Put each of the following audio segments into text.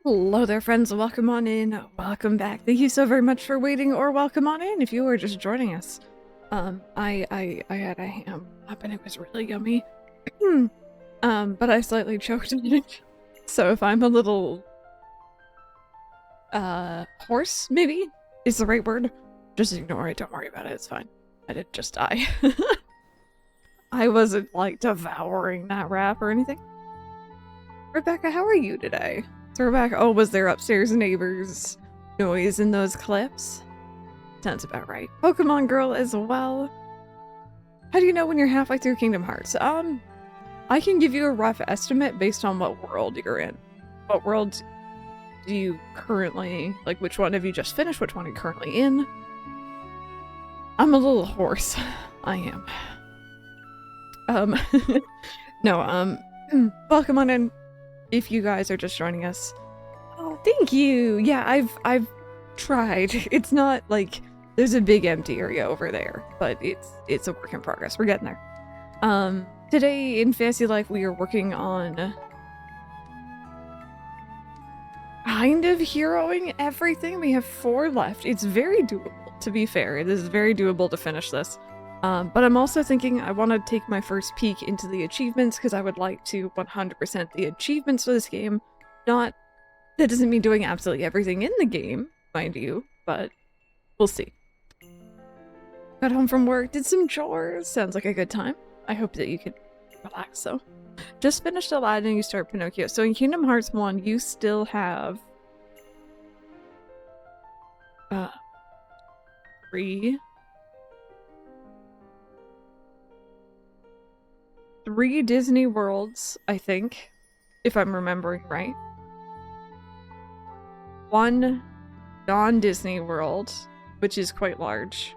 Hello there, friends. Welcome on in. Welcome back. Thank you so very much for waiting, or welcome on in if you are just joining us. I had a ham up and it was really yummy. But I slightly choked on it. So if I'm a little hoarse, maybe is the right word, just ignore it. Don't worry about it. It's fine. I didn't just die. I wasn't like devouring that wrap or anything. Rebecca, how are you today? Throwback. Oh, was there upstairs neighbors noise in those clips? Sounds about right. Pokemon Girl as well. How do you know when you're halfway through Kingdom Hearts? I can give you a rough estimate based on what world you're in. What world do you currently, like, which one have you just finished? Which one are you currently in? I'm a little hoarse. I am. No, welcome on in. If you guys are just joining us, oh, thank you. Yeah, I've tried. It's not like there's a big empty area over there, but it's a work in progress. We're getting there. Today in Fantasy Life, we are working on kind of heroing everything. We have 4 left. It's very doable, to be fair. It is very doable to finish this. But I'm also thinking I want to take my first peek into the achievements because I would like to 100% the achievements for this game. That doesn't mean doing absolutely everything in the game, mind you, but we'll see. Got home from work, did some chores. Sounds like a good time. I hope that you could relax though. Just finished Aladdin and you start Pinocchio. So in Kingdom Hearts 1, you still have 3 Disney worlds, I think, if I'm remembering right. 1 non-Disney world, which is quite large.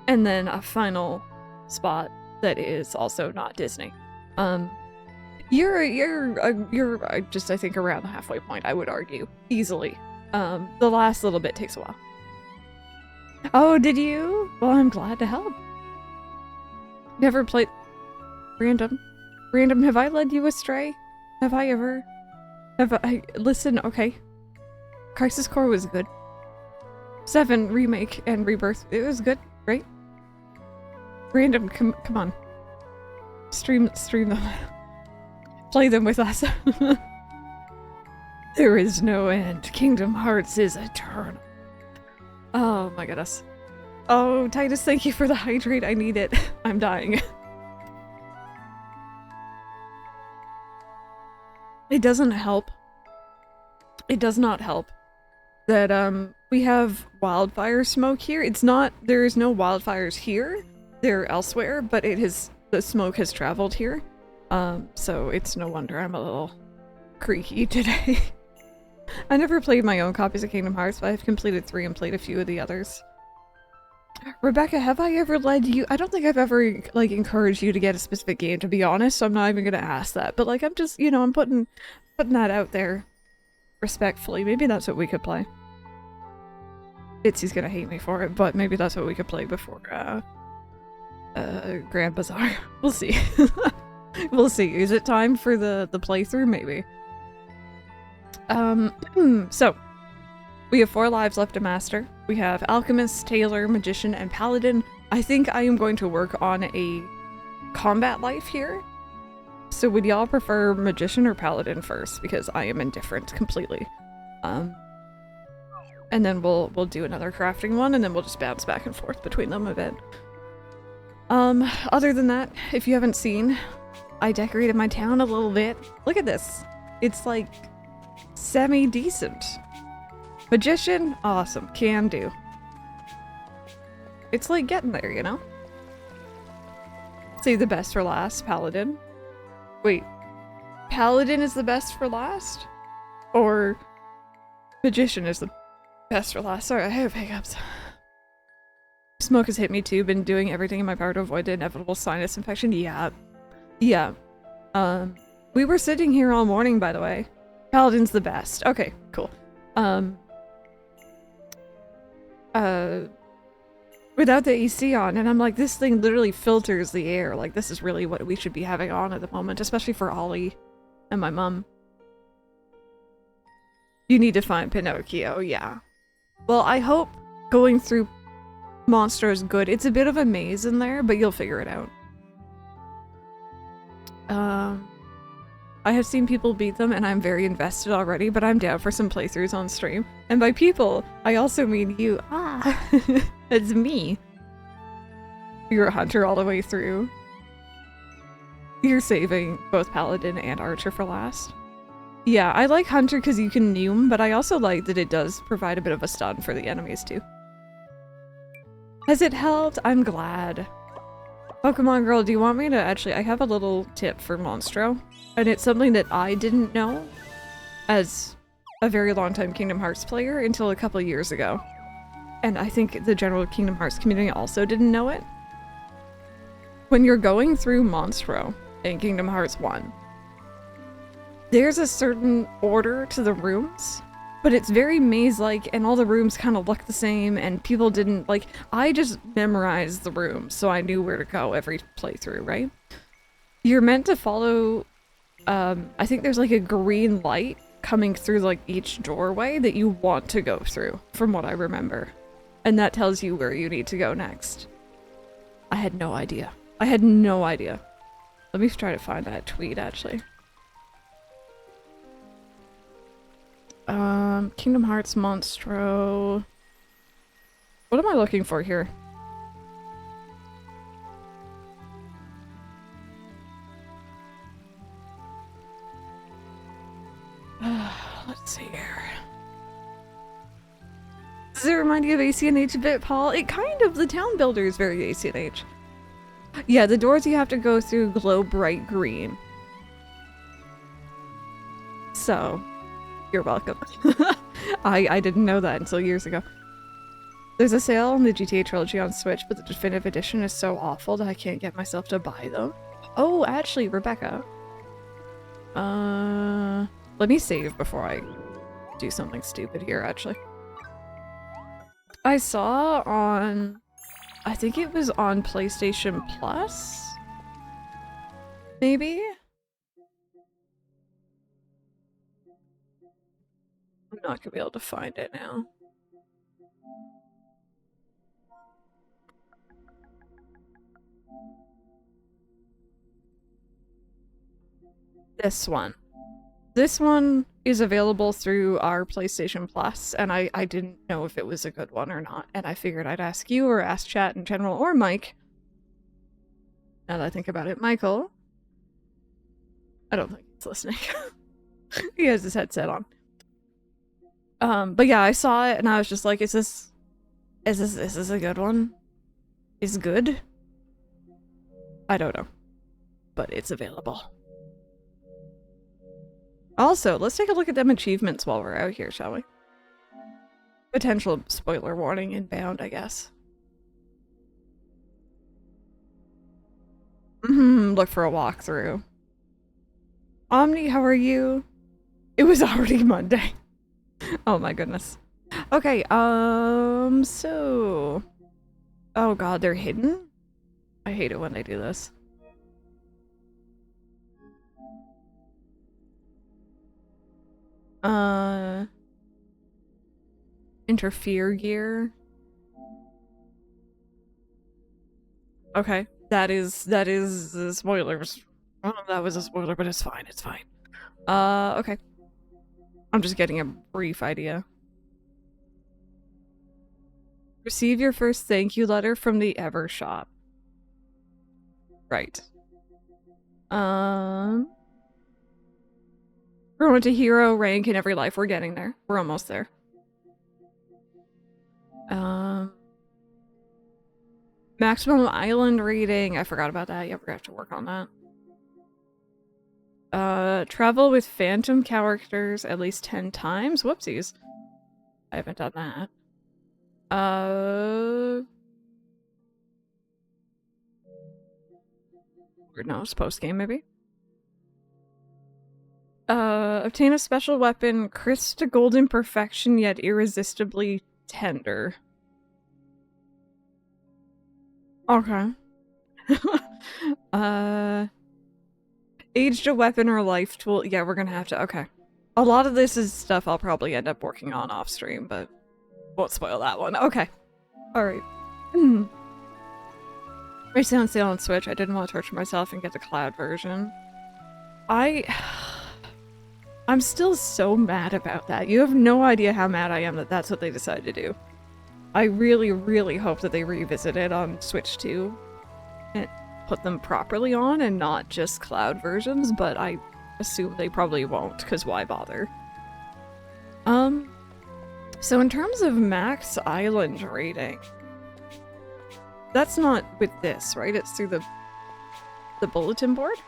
And then a final spot that is also not Disney. You're just, I think, around the halfway point, I would argue. Easily. The last little bit takes a while. Oh, did you? Well, I'm glad to help. Never played... Random, have I led you astray? Have I listen, okay. Crisis Core was good. 7 Remake and Rebirth, it was good, right? Random, come on. Stream them. Play them with us. There is no end. Kingdom Hearts is eternal. Oh my goodness. Oh, Titus, thank you for the hydrate. I need it. I'm dying. It doesn't help. It does not help that we have wildfire smoke here. There is no wildfires here. They're elsewhere, but the smoke has traveled here. So it's no wonder I'm a little creaky today. I never played my own copies of Kingdom Hearts, but I've completed 3 and played a few of the others. Rebecca, have I ever led you? I don't think I've ever, like, encouraged you to get a specific game, to be honest, so I'm not even gonna ask that. But, like, I'm just, you know, I'm putting that out there respectfully. Maybe that's what we could play. Bitsy's gonna hate me for it, but maybe that's what we could play before, Grand Bazaar. We'll see. We'll see. Is it time for the playthrough? Maybe. So, we have 4 lives left to master. We have Alchemist, Tailor, Magician, and Paladin. I think I am going to work on a combat life here. So would y'all prefer Magician or Paladin first? Because I am indifferent completely. And then we'll do another crafting one, and then we'll just bounce back and forth between them a bit. Other than that, if you haven't seen, I decorated my town a little bit. Look at this. It's like semi-decent. Magician? Awesome. Can do. It's like getting there, you know? Save the best for last. Paladin. Wait. Paladin is the best for last? Or Magician is the best for last? Sorry, I have hiccups. Smoke has hit me too. Been doing everything in my power to avoid the inevitable sinus infection. Yeah. Yeah. We were sitting here all morning, by the way. Paladin's the best. Okay, cool. Without the AC on, and I'm like, this thing literally filters the air. Like, this is really what we should be having on at the moment, especially for Ollie and my mom. You need to find Pinocchio, yeah. Well, I hope going through Monstro is good. It's a bit of a maze in there, but you'll figure it out. I have seen people beat them and I'm very invested already, but I'm down for some playthroughs on stream. And by people, I also mean you. Ah, it's me. You're a hunter all the way through. You're saving both Paladin and Archer for last. Yeah, I like Hunter because you can Neum, but I also like that it does provide a bit of a stun for the enemies too. Has it helped? I'm glad. Pokemon Girl, do you want me to actually- I have a little tip for Monstro, and it's something that I didn't know as a very long time Kingdom Hearts player until a couple years ago. And I think the general Kingdom Hearts community also didn't know it. When you're going through Monstro in Kingdom Hearts 1, there's a certain order to the rooms, but it's very maze-like and all the rooms kind of look the same and people didn't, like, I just memorized the rooms so I knew where to go every playthrough, right? You're meant to follow, I think there's like a green light coming through like each doorway that you want to go through, from what I remember. And that tells you where you need to go next. I had no idea. I had no idea. Let me try to find that tweet, actually. Kingdom Hearts Monstro. What am I looking for here? Let's see here. Does it remind you of AC&H a bit, Paul? It kind of, the town builder is very AC&H. Yeah, the doors you have to go through glow bright green. So, you're welcome. I didn't know that until years ago. There's a sale on the GTA trilogy on Switch, but the definitive edition is so awful that I can't get myself to buy them. Oh, actually, Rebecca. Let me save before I do something stupid here, actually. I saw on... I think it was on PlayStation Plus? Maybe? I'm not gonna be able to find it now. This one. This one is available through our PlayStation Plus, and I didn't know if it was a good one or not, and I figured I'd ask you or ask chat in general, or Mike. Now that I think about it, Michael. I don't think he's listening. He has his headset on. But yeah, I saw it and I was just like, is this a good one? Is good? I don't know. But it's available. Also, let's take a look at them achievements while we're out here, shall we? Potential spoiler warning inbound, I guess. Look for a walkthrough. Omni, how are you? It was already Monday. Oh my goodness. Okay, so... Oh god, they're hidden? I hate it when they do this. Interfere gear. Okay, that is spoilers. Oh, that was a spoiler, but it's fine, it's fine. Okay. I'm just getting a brief idea. Receive your first thank you letter from the Ever Shop. Right. Growing to hero rank in every life. We're getting there. We're almost there. Maximum island rating. I forgot about that. Yeah, we're gonna have to work on that. Travel with phantom characters at least 10 times. Whoopsies. I haven't done that. No, it's post-game, maybe? Obtain a special weapon, crisp to golden perfection, yet irresistibly tender. Okay. Aged a weapon or life tool. Yeah, we're gonna have to. Okay. A lot of this is stuff I'll probably end up working on off stream, but won't spoil that one. Okay. Alright. It's on sale on Switch. I didn't want to torture myself and get the cloud version. I'm still so mad about that. You have no idea how mad I am that that's what they decided to do. I really, really hope that they revisit it on Switch 2 and put them properly on and not just cloud versions, but I assume they probably won't, because why bother? So in terms of max island rating, that's not with this, right? It's through the bulletin board?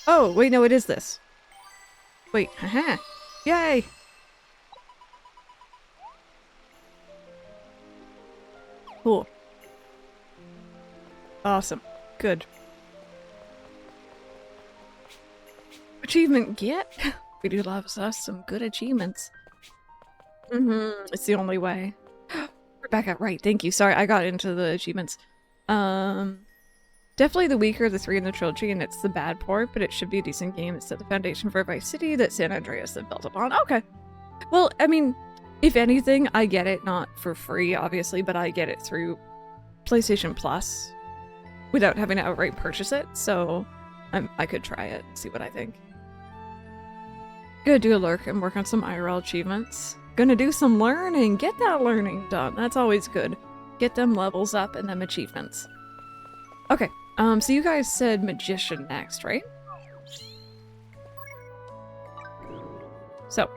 Oh, wait, no, it is this. Wait, haha. Yay! Cool. Awesome. Good. Achievement get? We do love us some good achievements. It's the only way. Rebecca, right, thank you. Sorry, I got into the achievements. Definitely the weaker of the three in the trilogy, and it's the bad port, but it should be a decent game. It set the foundation for Vice City that San Andreas have built upon. Okay. Well, I mean, if anything, I get it not for free, obviously, but I get it through PlayStation Plus without having to outright purchase it, so I could try it, see what I think. Gonna do a lurk and work on some IRL achievements. Gonna do some learning. Get that learning done. That's always good. Get them levels up and them achievements. Okay, so you guys said Magician next, right? So,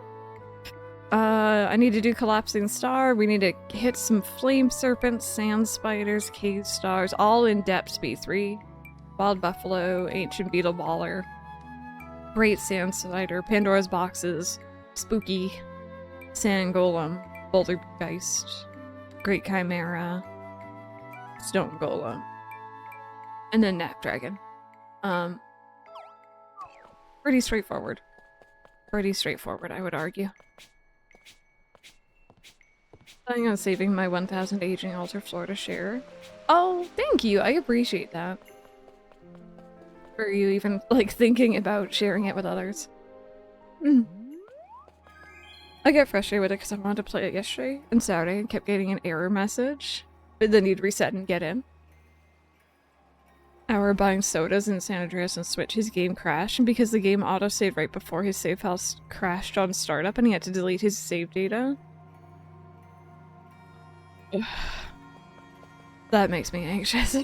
I need to do Collapsing Star. We need to hit some Flame Serpents, Sand Spiders, Cave Stars, all in Depths B3. Wild Buffalo, Ancient Beetle Baller, Great Sand Spider, Pandora's Boxes, Spooky, Sand Golem, Bouldergeist, Great Chimera, Stone Golem, and then Knack Dragon. Pretty straightforward. Pretty straightforward, I would argue. Planning on saving my 1,000 aging altar floor to share. Oh, thank you! I appreciate that. For you even, like, thinking about sharing it with others. I get frustrated with it because I wanted to play it yesterday and Saturday and kept getting an error message. But then you'd reset and get in. Hour buying sodas in San Andreas and Switch, his game crashed, and because the game autosaved right before his save files crashed on startup and he had to delete his save data. That makes me anxious.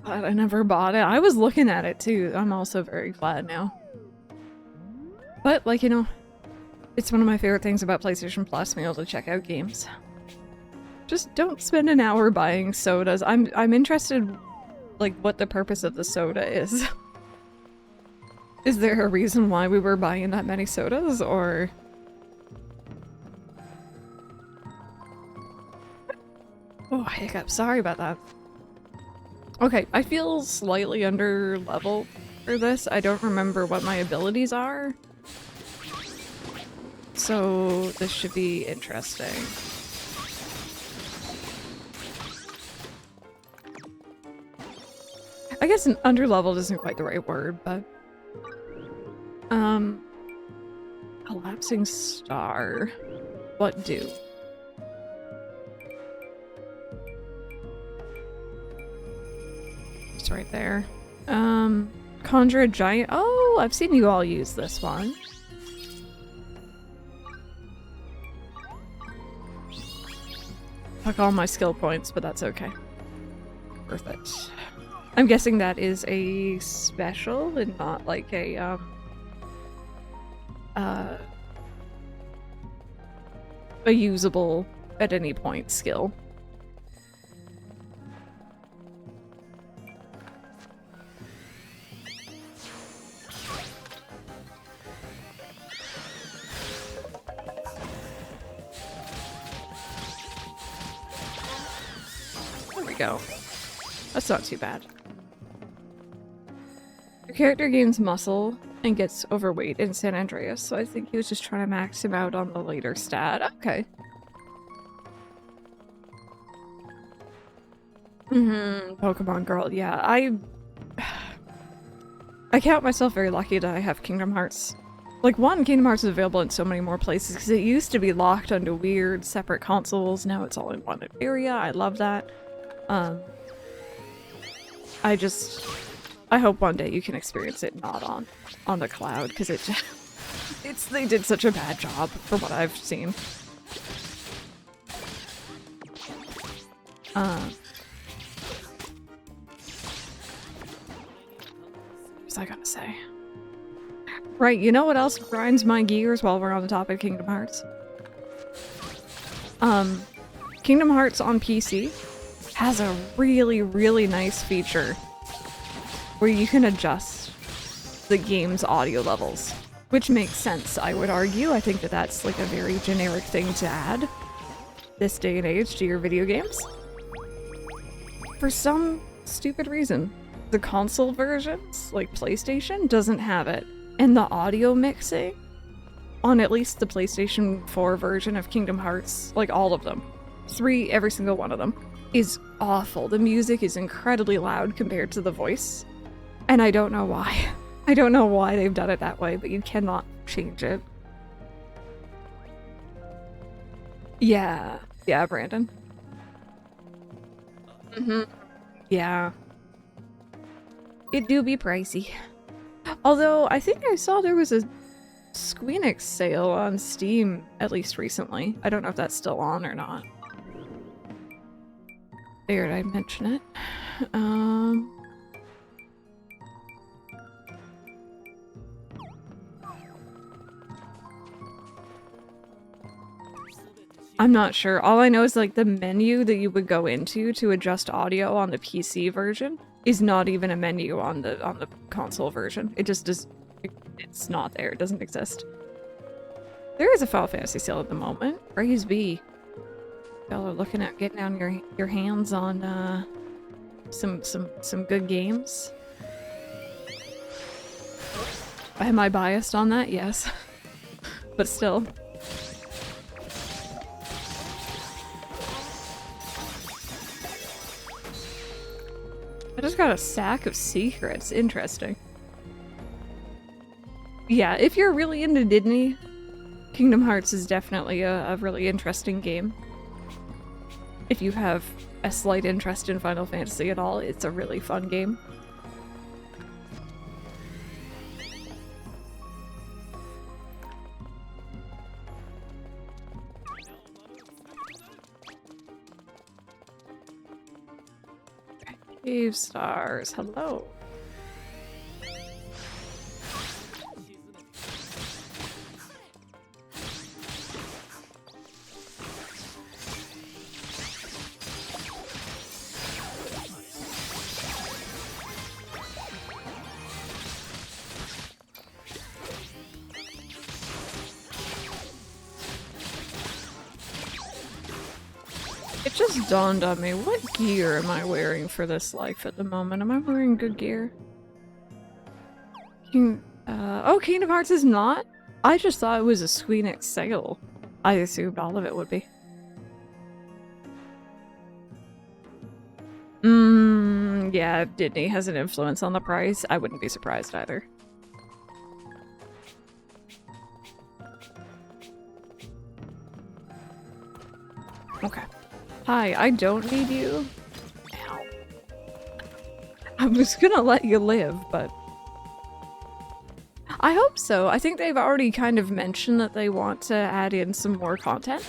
Glad I never bought it. I was looking at it too. I'm also very glad now. But, like, you know, it's one of my favorite things about PlayStation Plus, being able to check out games. Just don't spend an hour buying sodas. I'm interested, like, what the purpose of the soda is. Is there a reason why we were buying that many sodas, or... Oh, hiccup. Sorry about that. Okay, I feel slightly under level for this. I don't remember what my abilities are. So this should be interesting. I guess an underleveled isn't quite the right word, but... Collapsing Star. What do? It's right there. Conjure a giant. Oh, I've seen you all use this one. Fuck all my skill points, but that's okay. Worth it. I'm guessing that is a special and not like a, a usable at any point skill. There we go. That's not too bad. Your character gains muscle and gets overweight in San Andreas, so I think he was just trying to max him out on the later stat. Okay. Pokemon Girl, yeah, I count myself very lucky that I have Kingdom Hearts. Like, one, Kingdom Hearts is available in so many more places, because it used to be locked onto weird separate consoles, now it's all in one area. I love that. I hope one day you can experience it not on the cloud, because they did such a bad job for what I've seen. What was I gonna say? Right, you know what else grinds my gears while we're on the topic of Kingdom Hearts? Kingdom Hearts on PC has a really, really nice feature where you can adjust the game's audio levels, which makes sense, I would argue. I think that that's like a very generic thing to add this day and age to your video games. For some stupid reason, the console versions, like PlayStation, doesn't have it. And the audio mixing on at least the PlayStation 4 version of Kingdom Hearts, like all of them, every single one of them, is awful. The music is incredibly loud compared to the voice. And I don't know why. I don't know why they've done it that way, but you cannot change it. Yeah. Yeah, Brandon. Yeah. It do be pricey. Although, I think I saw there was a Squeenix sale on Steam, at least recently. I don't know if that's still on or not. Figured I'd mention it. I'm not sure. All I know is like the menu that you would go into to adjust audio on the PC version is not even a menu on the console version. It just does. It's not there. It doesn't exist. There is a Final Fantasy sale at the moment. Praise be. Y'all are looking at getting on your hands on some good games. Am I biased on that? Yes. But still. I just got a sack of secrets. Interesting. Yeah, if you're really into Disney, Kingdom Hearts is definitely a really interesting game. If you have a slight interest in Final Fantasy at all, it's a really fun game. Cave stars, hello. It just dawned on me, what gear am I wearing for this life at the moment? Am I wearing good gear? Oh, Kingdom Hearts is not? I just thought it was a Squeenix sale. I assumed all of it would be. Yeah, if Disney has an influence on the price, I wouldn't be surprised either. Okay. Hi, I don't need you. Ow. I was gonna let you live, but... I hope so. I think they've already kind of mentioned that they want to add in some more content.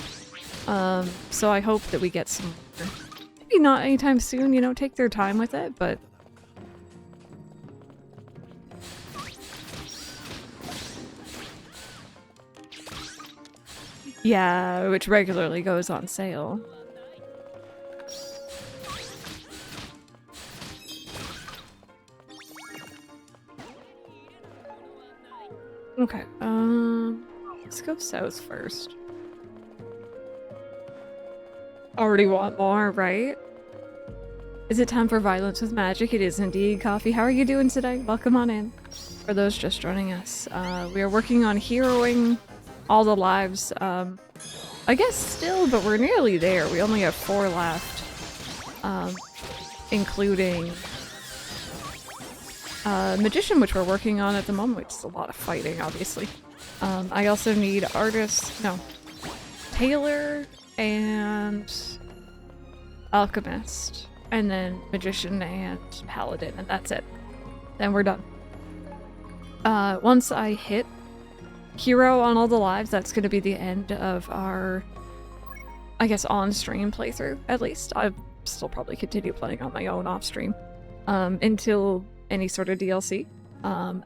So I hope that we get some more. Maybe not anytime soon, you know, take their time with it, but... Yeah, which regularly goes on sale. Okay, let's go south first. Already want more, right? Is it time for violence with magic? It is indeed. Coffee, how are you doing today? Welcome on in. For those just joining us, we are working on heroing all the lives. I guess still, but we're nearly there. We only have 4 left, including Magician, which we're working on at the moment, which is a lot of fighting, obviously. I also need Tailor and Alchemist, and then Magician and Paladin, and that's it. Then we're done. Once I hit Hero on all the lives, that's going to be the end of our, I guess, on-stream playthrough, at least. I'll still probably continue playing on my own off-stream, until any sort of DLC.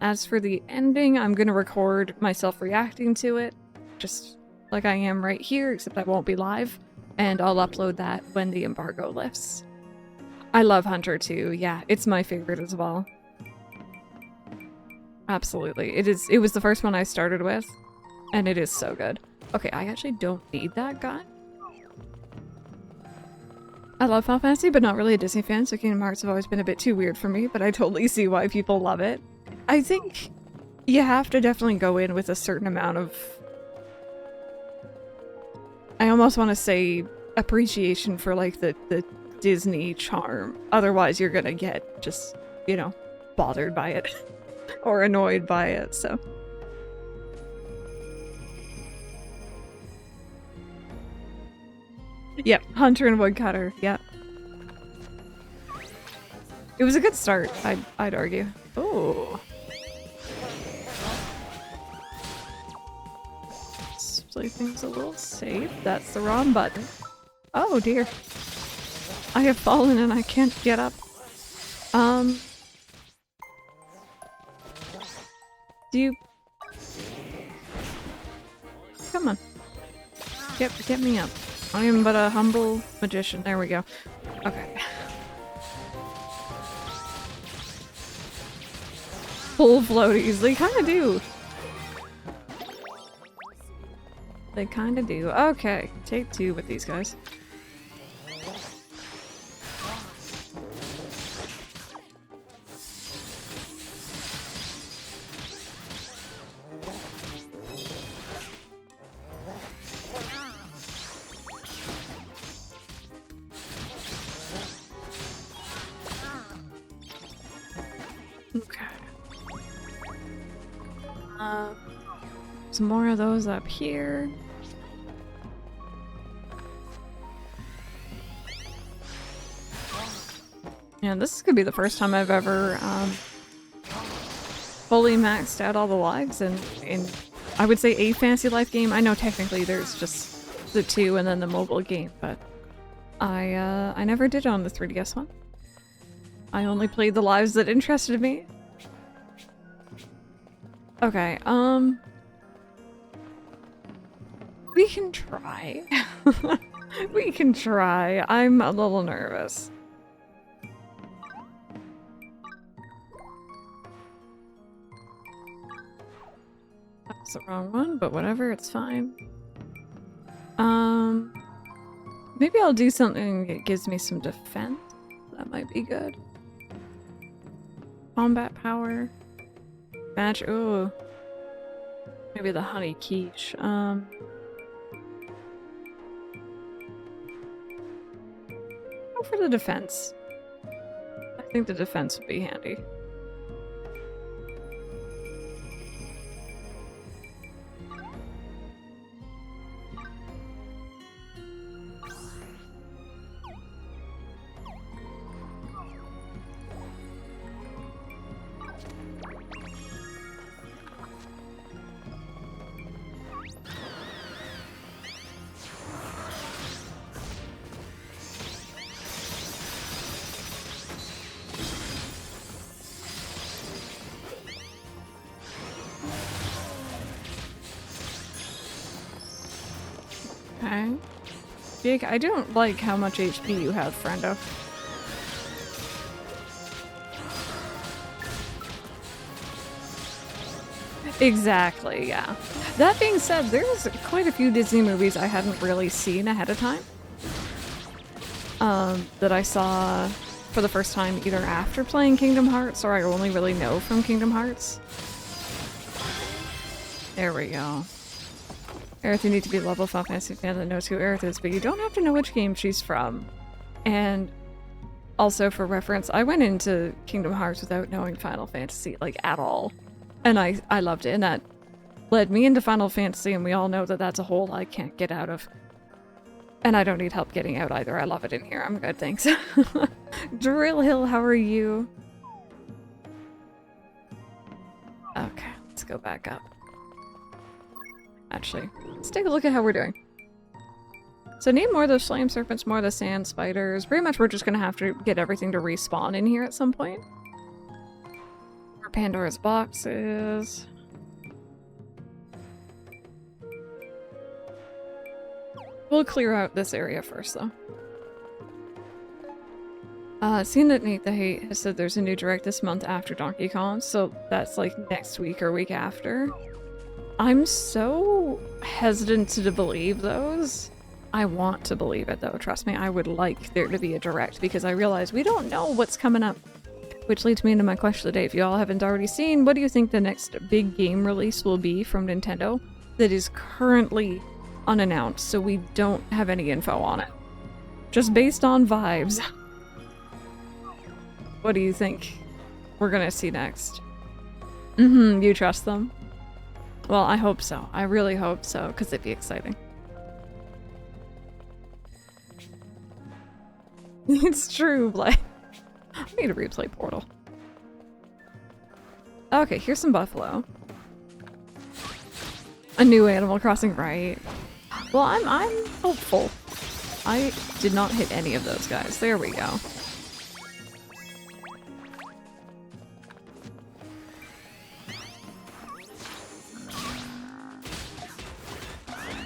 As for the ending, I'm going to record myself reacting to it, just like I am right here, except I won't be live, and I'll upload that when the embargo lifts. I love Hunter too, yeah, it's my favorite as well. Absolutely. It was the first one I started with, and it is so good. Okay, I actually don't need that guy. I love Final Fantasy, but not really a Disney fan, so Kingdom Hearts have always been a bit too weird for me, but I totally see why people love it. I think you have to definitely go in with a certain amount of... I almost want to say appreciation for, like, the Disney charm. Otherwise, you're gonna get just, you know, bothered by it. Or annoyed by it, so. Yep, Hunter and Woodcutter, yep. It was a good start, I'd argue. Oh. Let's play things a little safe. That's the wrong button. Oh dear. I have fallen and I can't get up. Do you... Come on. Get me up. I am but a humble magician. There we go. Okay. Full floaties. They kinda do. They kinda do. Okay. Take 2 with these guys. Some more of those up here. Yeah, this is gonna be the first time I've ever fully maxed out all the lives in I would say a Fantasy Life game. I know technically there's just the 2 and then the mobile game, but I never did it on the 3DS one. I only played the lives that interested me. Okay, we can try. We can try. I'm a little nervous. That's the wrong one, but whatever, it's fine. Maybe I'll do something that gives me some defense. That might be good. Combat power. Match, ooh. Maybe the honey quiche. Go for the defense. I think the defense would be handy. Okay. Jake, I don't like how much HP you have, friendo. Exactly, yeah. That being said, there's quite a few Disney movies I hadn't really seen ahead of time. That I saw for the first time either after playing Kingdom Hearts or I only really know from Kingdom Hearts. There we go. Aerith, you need to be a level 5 Fantasy fan that knows who Aerith is, but you don't have to know which game she's from. And also for reference, I went into Kingdom Hearts without knowing Final Fantasy, like, at all. And I loved it, and that led me into Final Fantasy, and we all know that that's a hole I can't get out of. And I don't need help getting out either. I love it in here. I'm good, thanks. Drill Hill, how are you? Okay, let's go back up. Actually, let's take a look at how we're doing. So need more of those flame serpents, more of the sand spiders. Pretty much we're just gonna have to get everything to respawn in here at some point. More Pandora's boxes. We'll clear out this area first, though. Seeing that Nate the Hate has said there's a new direct this month after Donkey Kong, so that's like next week or week after. I'm so hesitant to believe those. I want to believe it, though. Trust me, I would like there to be a direct, because I realize we don't know what's coming up. Which leads me into my question of the day. If you all haven't already seen, what do you think the next big game release will be from Nintendo that is currently unannounced, so we don't have any info on it? Just based on vibes. What do you think we're gonna see next? You trust them? Well, I hope so. I really hope so, because it'd be exciting. It's true, like, I need to replay Portal. Okay, here's some buffalo. A new Animal Crossing, right? Well, I'm hopeful. I did not hit any of those guys. There we go.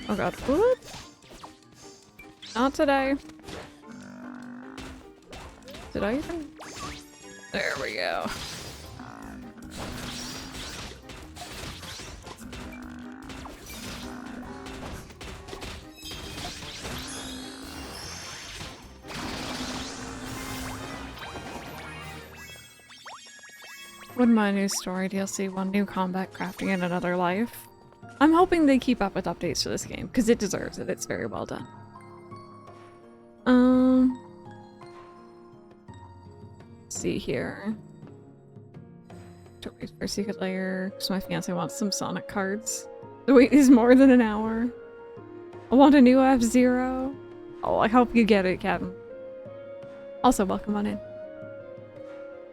Oh god, what? Not today. Did I even? There we go. Wouldn't mind a new story DLC, one new combat crafting and another life. I'm hoping they keep up with updates to this game, because it deserves it. It's very well done. Let's see here. Don't wait for a secret layer, because my fiance wants some Sonic cards. The wait is more than an hour. I want a new F-Zero. Oh, I hope you get it, Captain. Also, welcome on in.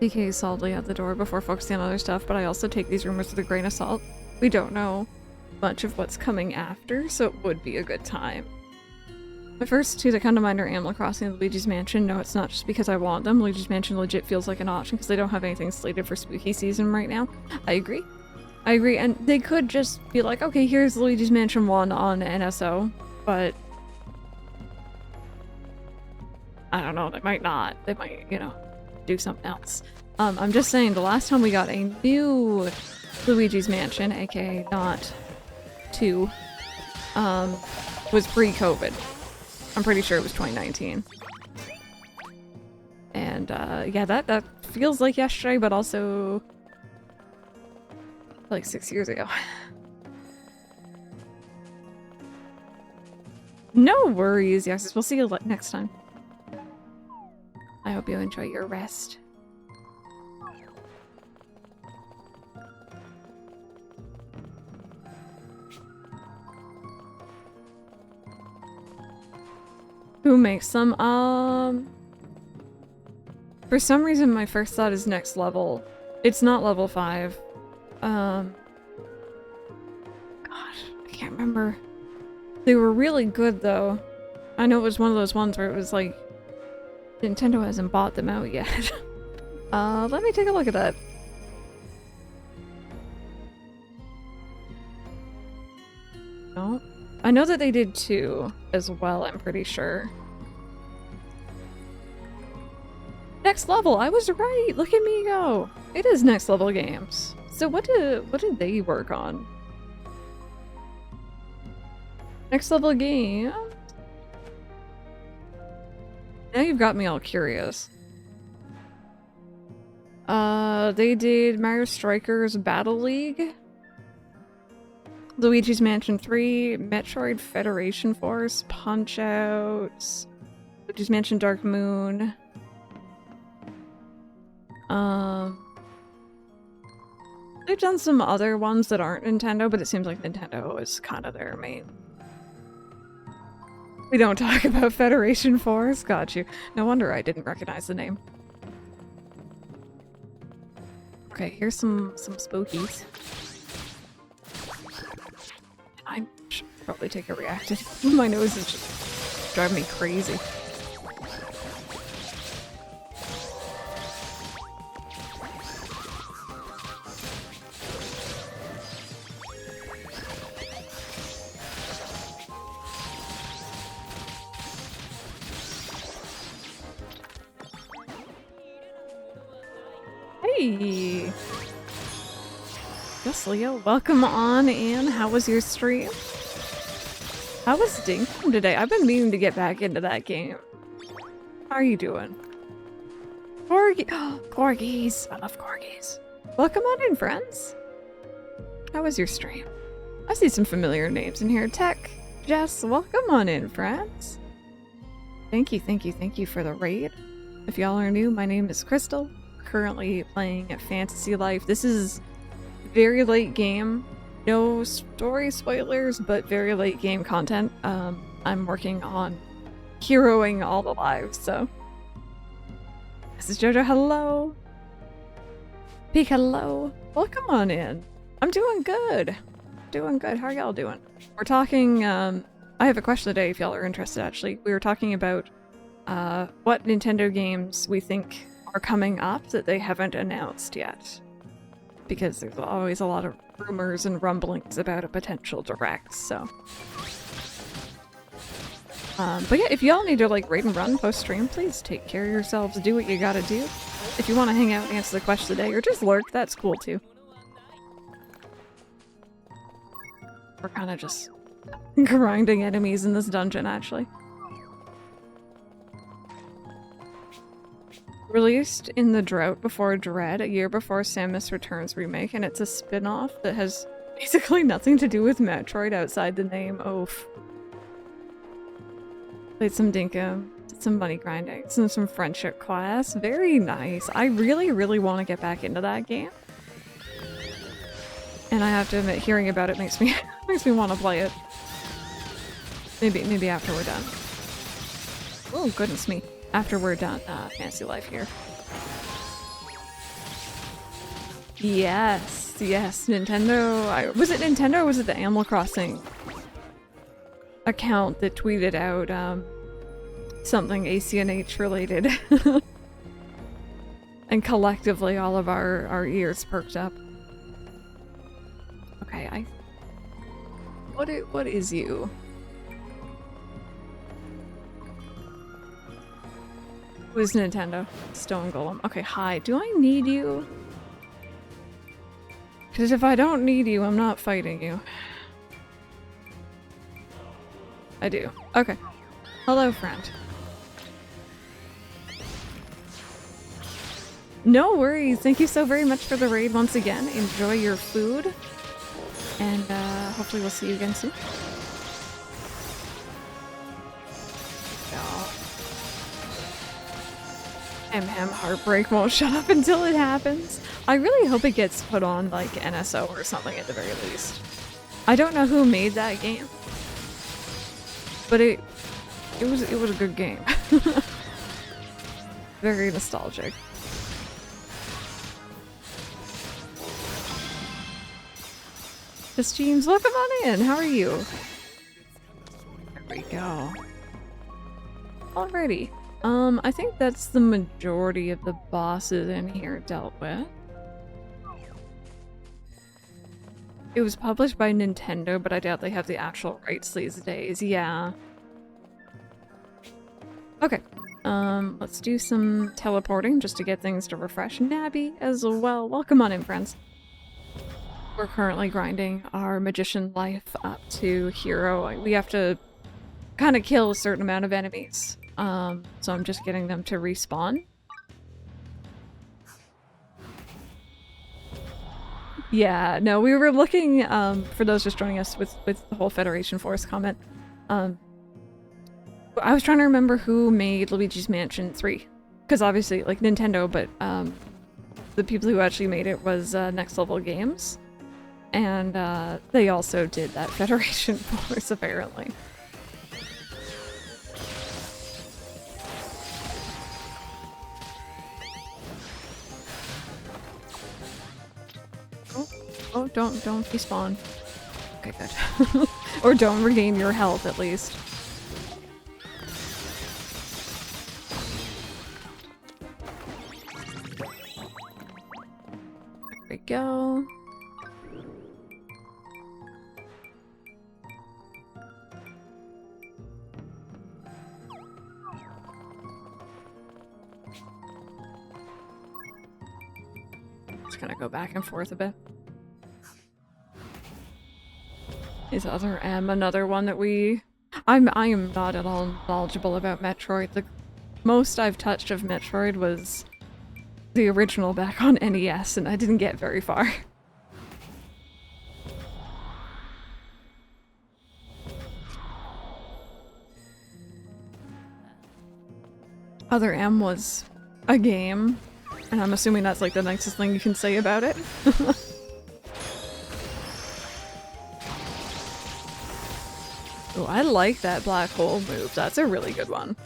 DK is solidly at the door before focusing on other stuff, but I also take these rumors with a grain of salt. We don't know much of what's coming after, so it would be a good time. My first two that come to mind are Animal Crossing and Luigi's Mansion. No, it's not just because I want them. Luigi's Mansion legit feels like an option because they don't have anything slated for spooky season right now. I agree. I agree, and they could just be like, okay, here's Luigi's Mansion 1 on NSO, but I don't know, they might not. They might, you know, do something else. I'm just saying, the last time we got a new Luigi's Mansion, aka not 2, was pre-COVID. I'm pretty sure it was 2019. And yeah, that feels like yesterday, but also like 6 years ago. No worries, yes, we'll see you next time. I hope you enjoy your rest. Who makes them? For some reason my first thought is next level. It's not level 5. Gosh, I can't remember. They were really good though. I know it was one of those ones where it was like Nintendo hasn't bought them out yet. Let me take a look at that. No. I know that they did 2 as well, I'm pretty sure. Next level! I was right! Look at me go! It is Next Level Games. So what did they work on? Next Level Game? Now you've got me all curious. They did Mario Strikers Battle League, Luigi's Mansion 3, Metroid Federation Force, Punch-Out, Luigi's Mansion Dark Moon. They've done some other ones that aren't Nintendo, but it seems like Nintendo is kind of their main. We don't talk about Federation Force. Got you. No wonder I didn't recognize the name. Okay, here's some spookies. I should probably take a reacted. My nose is just driving me crazy. Hey! Yes, Leo, welcome on in. How was your stream? How was Dinkum today? I've been meaning to get back into that game. How are you doing? Corgi! Oh, corgis! I love corgis. Welcome on in, friends. How was your stream? I see some familiar names in here. Tech, Jess, welcome on in, friends. Thank you for the raid. If y'all are new, my name is Crystal. Currently playing Fantasy Life. This is very late game. No story spoilers, but very late game content. I'm working on heroing all the lives, so. This is Jojo, hello. Peek, hello. Welcome on in. I'm doing good. Doing good. How are y'all doing? We're talking, I have a question today if y'all are interested actually. We were talking about what Nintendo games we think are coming up that they haven't announced yet. Because there's always a lot of rumors and rumblings about a potential direct, so. But yeah, if y'all need to like raid and run post-stream, please take care of yourselves, do what you gotta do. If you want to hang out and answer the question today, or just lurk, that's cool too. We're kind of just grinding enemies in this dungeon, actually. Released in the drought before Dread, a year before Samus Returns remake, and it's a spin-off that has basically nothing to do with Metroid outside the name. Oof. Played some Dinkum, did some money grinding, some friendship class. Very nice. I really want to get back into that game. And I have to admit, hearing about it makes me want to play it. Maybe after we're done. Oh goodness me. After we're done Fantasy Life here. Yes, Nintendo. Was it Nintendo or was it the Animal Crossing account that tweeted out something ACNH related? And collectively all of our ears perked up. Okay, what is you? Who's Nintendo? Stone Golem. Okay, hi. Do I need you? Because if I don't need you, I'm not fighting you. I do. Okay. Hello, friend. No worries. Thank you so very much for the raid once again. Enjoy your food. And hopefully we'll see you again soon. Heartbreak won't shut up until it happens. I really hope it gets put on like NSO or something at the very least. I don't know who made that game, but it was a good game. Very nostalgic. Just James, welcome on in. How are you? There we go. Alrighty. I think that's the majority of the bosses in here dealt with. It was published by Nintendo, but I doubt they have the actual rights these days. Yeah. Okay. Let's do some teleporting just to get things to refresh. Nabby as well. Welcome on in, friends. We're currently grinding our magician life up to hero. We have to kind of kill a certain amount of enemies. So I'm just getting them to respawn. Yeah, no, we were looking, for those just joining us with the whole Federation Force comment, I was trying to remember who made Luigi's Mansion 3. Because obviously, like, Nintendo, but, the people who actually made it was, Next Level Games. And, they also did that Federation Force, apparently. Oh, don't despawn. Okay, good. Or don't regain your health, at least. There we go. Just gonna go back and forth a bit. Is other M another one that I am not at all knowledgeable about Metroid. The most I've touched of Metroid was the original back on NES, and I didn't get very far. Other M was a game, and I'm assuming that's like the nicest thing you can say about it. Oh, I like that black hole move. That's a really good one.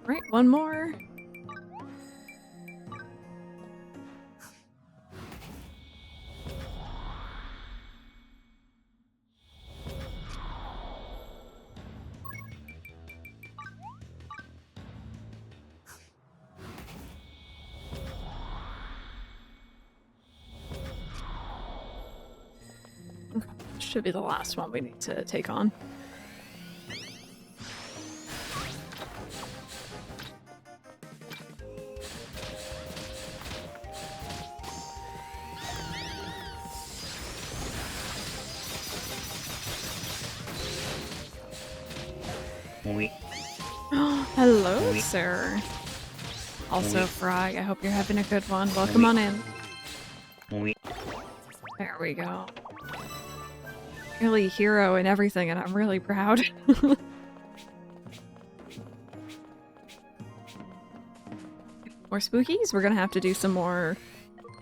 Right, one more. Should be the last one we need to take on. Hello, sir. Also, Fry, I hope you're having a good one. Welcome on in. There we go. Really hero and everything, and I'm really proud. More spookies? We're gonna have to do some more...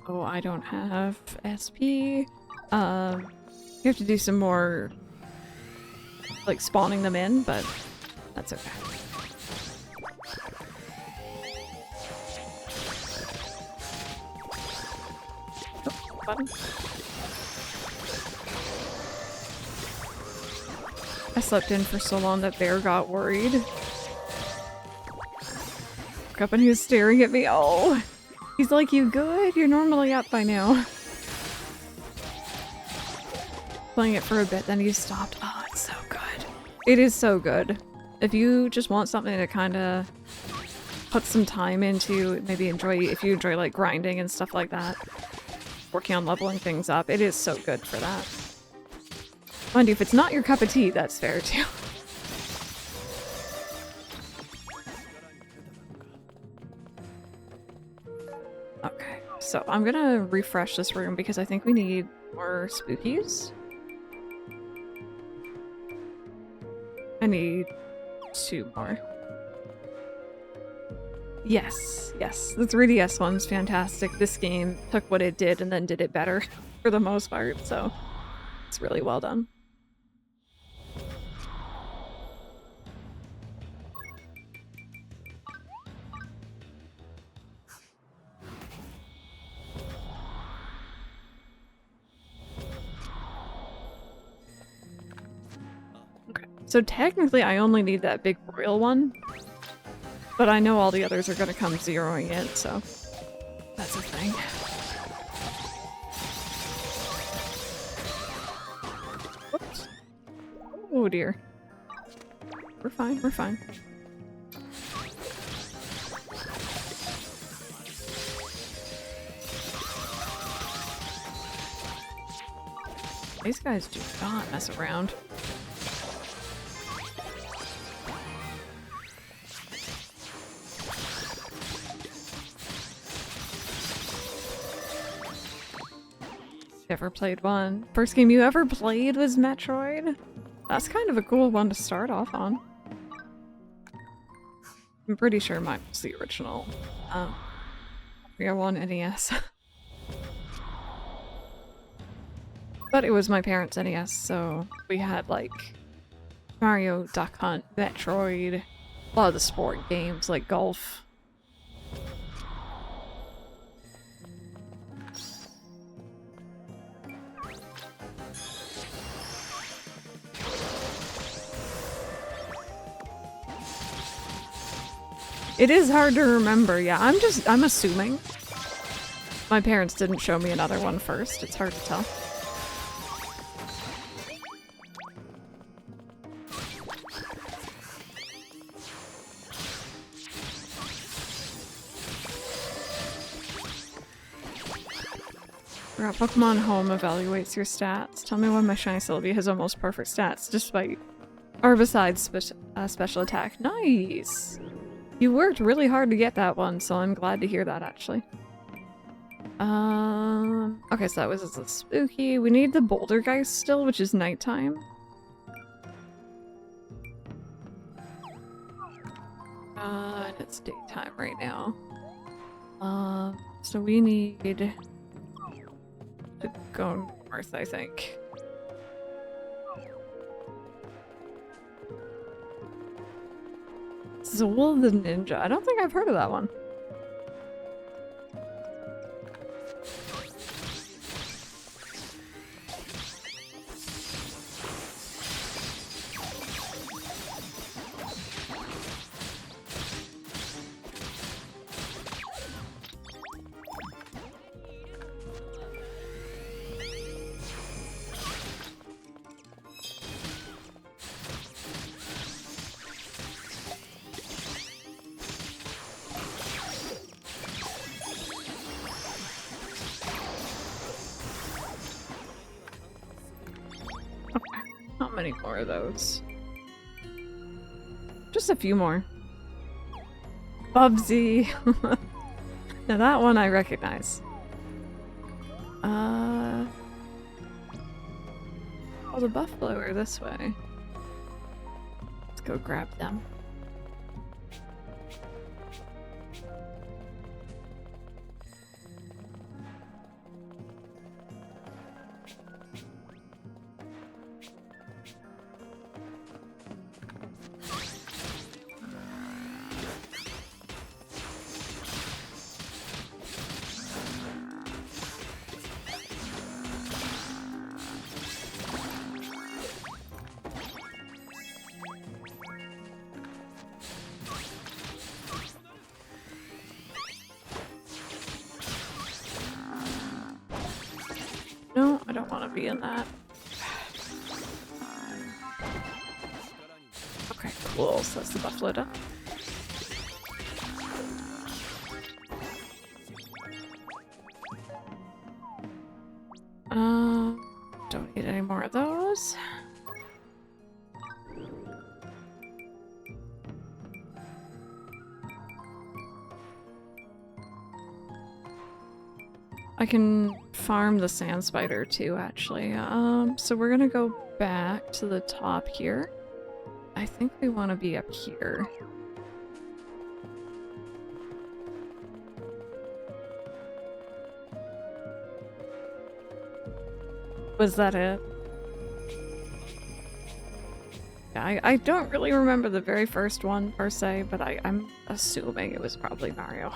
Oh, I don't have SP. You have to do some more... like, spawning them in, but that's okay. Oh, button. I slept in for so long that Bear got worried. Woke up and he was staring at me. Oh! He's like, you good? You're normally up by now. Playing it for a bit, then he stopped. Oh, it's so good. It is so good. If you just want something to kind of put some time into, maybe enjoy, if you enjoy like grinding and stuff like that, working on leveling things up, it is so good for that. Mind you, if it's not your cup of tea, that's fair too. Okay, so I'm gonna refresh this room because I think we need more spookies. I need 2 more. Yes, yes, the 3DS one's fantastic. This game took what it did and then did it better for the most part, so it's really well done. So technically I only need that big royal one, but I know all the others are gonna come zeroing in, so that's a thing. Whoops. Oh dear. We're fine, we're fine. These guys do not mess around. Never played one. First game you ever played was Metroid? That's kind of a cool one to start off on. I'm pretty sure mine was the original. We got one NES. But it was my parents' NES, so we had like Mario, Duck Hunt, Metroid, a lot of the sport games like golf. It is hard to remember, yeah. I'm assuming. My parents didn't show me another one first. It's hard to tell. Pokemon Home evaluates your stats. Tell me when my shiny Sylvie has almost perfect stats, despite or besides special attack. Nice! You worked really hard to get that one, so I'm glad to hear that, actually. Okay, so that was a spooky. We need the Boulder Geist still, which is nighttime. And it's daytime right now. So we need to go north, I think. Zool the Ninja. I don't think I've heard of that one. Not many more of those. Just a few more. Bubsy! Now that one I recognize. Oh, the buffalo are this way. Let's go grab them. No, I don't want to be in that. Okay, cool. So that's the buffalo done. Don't need any more of those. I can farm the sand spider too, actually. So we're gonna go back to the top here. I think we want to be up here. Was that it? Yeah, I don't really remember the very first one per se, but I'm assuming it was probably Mario.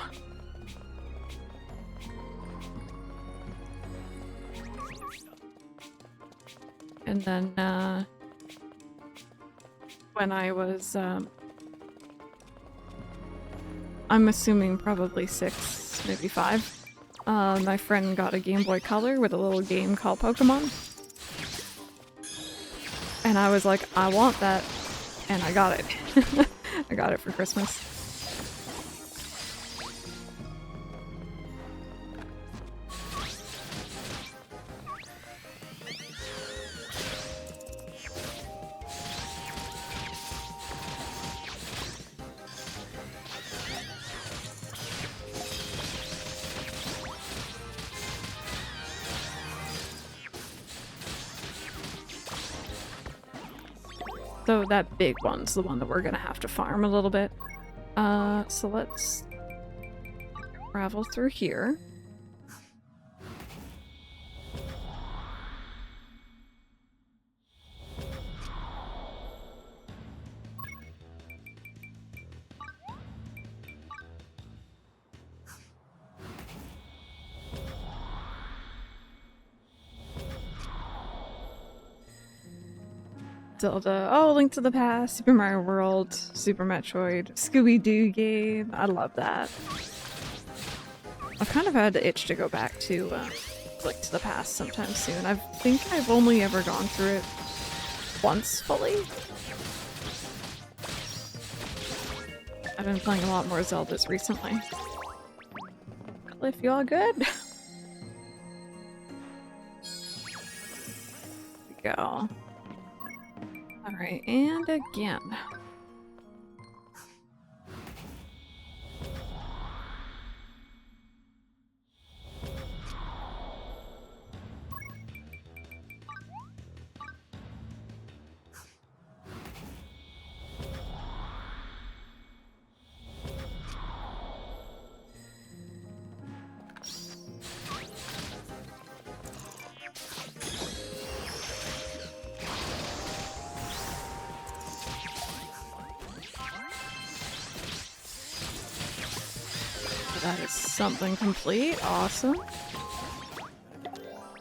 And then, when I was, I'm assuming probably 6, maybe 5, my friend got a Game Boy Color with a little game called Pokemon. And I was like, I want that. And I got it. I got it for Christmas. So that big one's the one that we're gonna have to farm a little bit. So let's travel through here. Zelda. Oh, Link to the Past, Super Mario World, Super Metroid, Scooby-Doo game. I love that. I've kind of had the itch to go back to Link to the Past sometime soon. I think I've only ever gone through it once fully. I've been playing a lot more Zeldas recently. Cliff, you all good? There we go. Alright, and again. That is something complete. Awesome.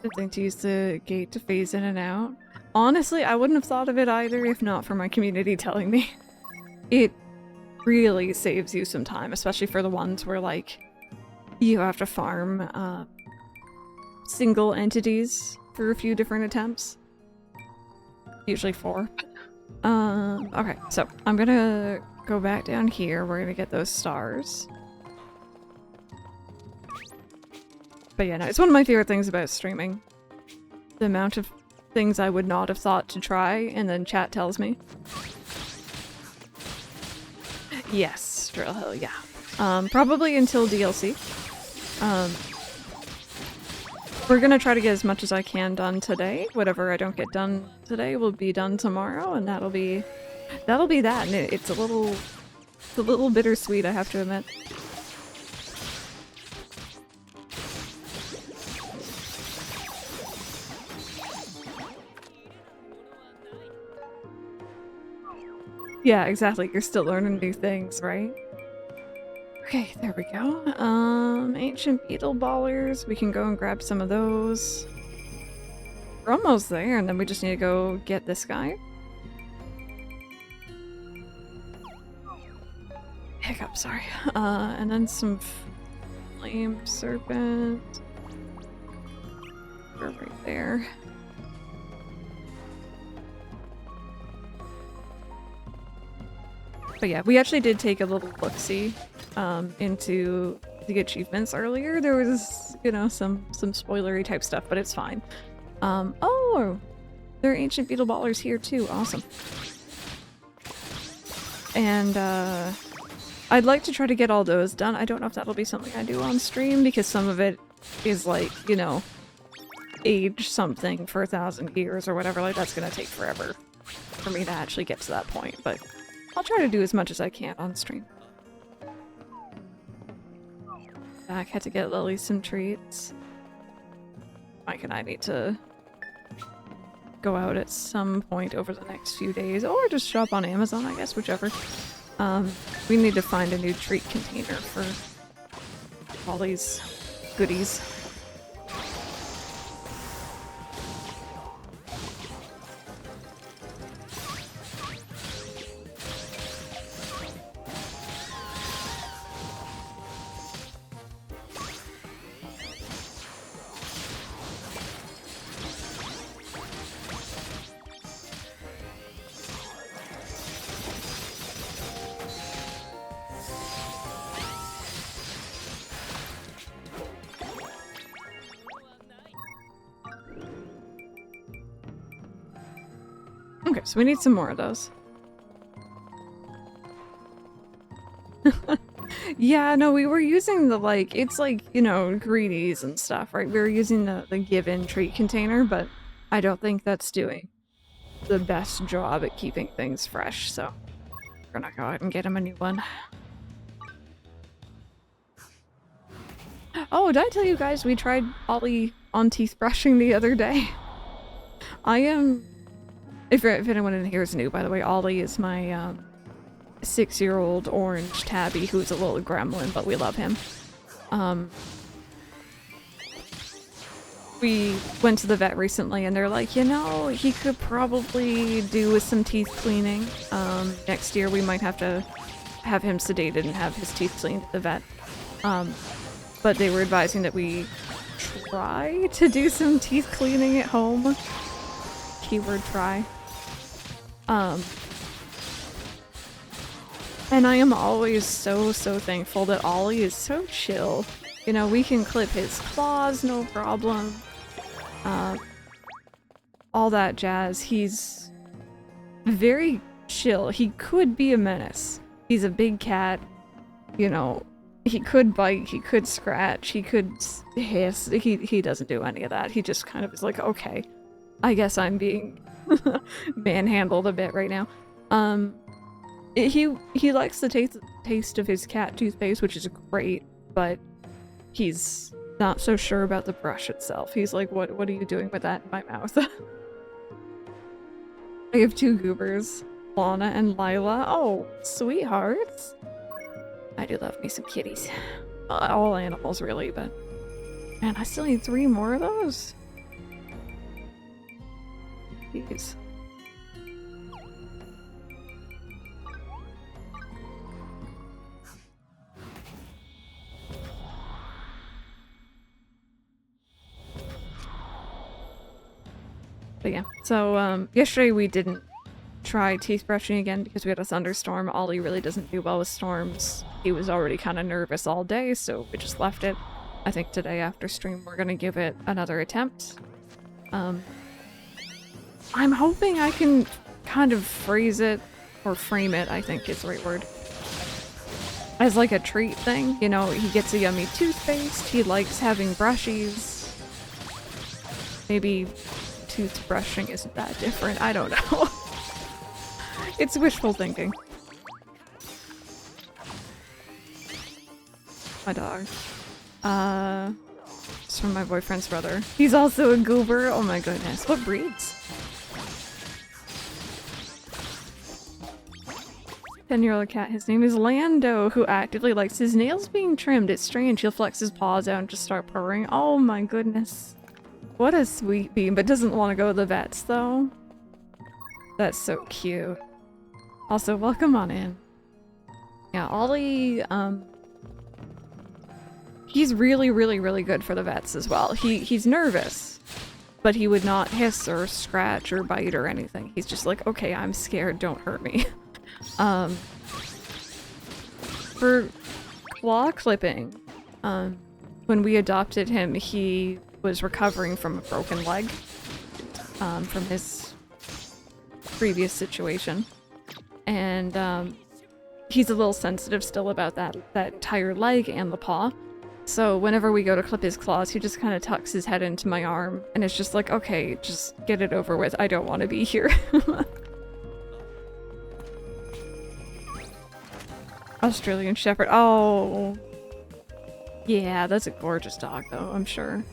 Good thing to use the gate to phase in and out. Honestly, I wouldn't have thought of it either if not for my community telling me. It really saves you some time, especially for the ones where, like, you have to farm single entities for a few different attempts. Usually 4. Okay, so I'm gonna go back down here. We're gonna get those stars. But yeah, no, it's one of my favorite things about streaming. The amount of things I would not have thought to try, and then chat tells me. Yes, Drill Hill, yeah. Probably until DLC. We're gonna try to get as much as I can done today. Whatever I don't get done today will be done tomorrow, and that'll be that. And it's a little bittersweet, I have to admit. Yeah, exactly. You're still learning new things, right? Okay, there we go. Ancient beetle ballers. We can go and grab some of those. We're almost there, and then we just need to go get this guy. Hiccup, sorry. And then some flame serpent. We're right there. But yeah, we actually did take a little look-see into the achievements earlier. There was, you know, some spoilery type stuff, but it's fine. Oh! There are ancient beetle ballers here too. Awesome. And I'd like to try to get all those done. I don't know if that'll be something I do on stream, because some of it is like, you know, age something for 1,000 years or whatever. Like, that's gonna take forever for me to actually get to that point, but I'll try to do as much as I can on stream. Back, had to get Lily some treats. Mike and I need to go out at some point over the next few days, or just shop on Amazon, I guess, whichever. We need to find a new treat container for all these goodies. Okay, so we need some more of those. Yeah, no, we were using the, like, it's like, you know, greenies and stuff, right? We were using the given treat container, but I don't think that's doing the best job at keeping things fresh, so we're gonna go ahead and get him a new one. Oh, did I tell you guys we tried Ollie on teeth brushing the other day? I am... If anyone in here is new, by the way, Ollie is my 6-year-old orange tabby who's a little gremlin, but we love him. We went to the vet recently and they're like, you know, he could probably do with some teeth cleaning. Next year we might have to have him sedated and have his teeth cleaned at the vet. But they were advising that we try to do some teeth cleaning at home. Keyword try. And I am always so thankful that Ollie is so chill. You know, we can clip his claws, no problem. All that jazz. He's very chill. He could be a menace. He's a big cat. You know, he could bite, he could scratch, he could hiss. He doesn't do any of that. He just kind of is like, okay, I guess I'm being manhandled a bit right now. He likes the taste of his cat toothpaste, which is great, but he's not so sure about the brush itself. He's like, what are you doing with that in my mouth? I have 2 goobers, Lana and Lila. Oh, sweethearts. I do love me some kitties. All animals, really, but... Man, I still need 3 more of those. Jeez. But yeah, so yesterday we didn't try teeth brushing again because we had a thunderstorm. Ollie really doesn't do well with storms. He was already kind of nervous all day, so we just left it. I think today after stream we're gonna give it another attempt. I'm hoping I can kind of phrase it, or frame it, I think is the right word, as like a treat thing. You know, he gets a yummy toothpaste, he likes having brushies. Maybe toothbrushing isn't that different, I don't know. It's wishful thinking. My dog. It's from my boyfriend's brother. He's also a goober. Oh my goodness. What breeds? 10-year-old cat. His name is Lando, who actively likes his nails being trimmed. It's strange. He'll flex his paws out and just start purring. Oh my goodness. What a sweet bean, but doesn't want to go to the vets though. That's so cute. Also, welcome on in. Yeah, Ollie, he's really good for the vets as well. He's nervous, but he would not hiss or scratch or bite or anything. He's just like, okay, I'm scared, don't hurt me. For claw clipping, when we adopted him, he was recovering from a broken leg, from his previous situation. And, he's a little sensitive still about that entire leg and the paw. So whenever we go to clip his claws, he just kind of tucks his head into my arm, and it's just like, okay, just get it over with. I don't want to be here. Australian Shepherd. Oh. Yeah, that's a gorgeous dog, though, I'm sure.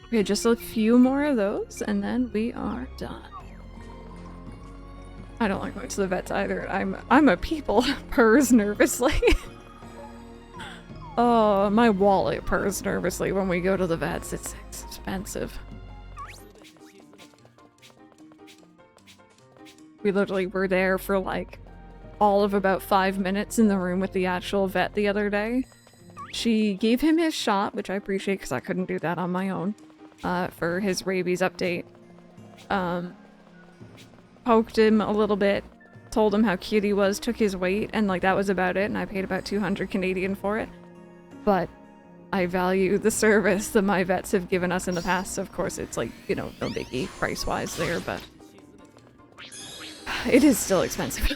Okay, just a few more of those, and then we are done. I don't like going to the vets either. I'm a people purrs nervously. Oh, my wallet purrs nervously when we go to the vets. It's expensive. We literally were there for like all of about 5 minutes in the room with the actual vet the other day. She gave him his shot, which I appreciate because I couldn't do that on my own, for his rabies update. Poked him a little bit, told him how cute he was, took his weight, and like that was about it, and I paid about 200 Canadian for it. But I value the service that my vets have given us in the past, so of course it's like, you know, no biggie price-wise there, but it is still expensive.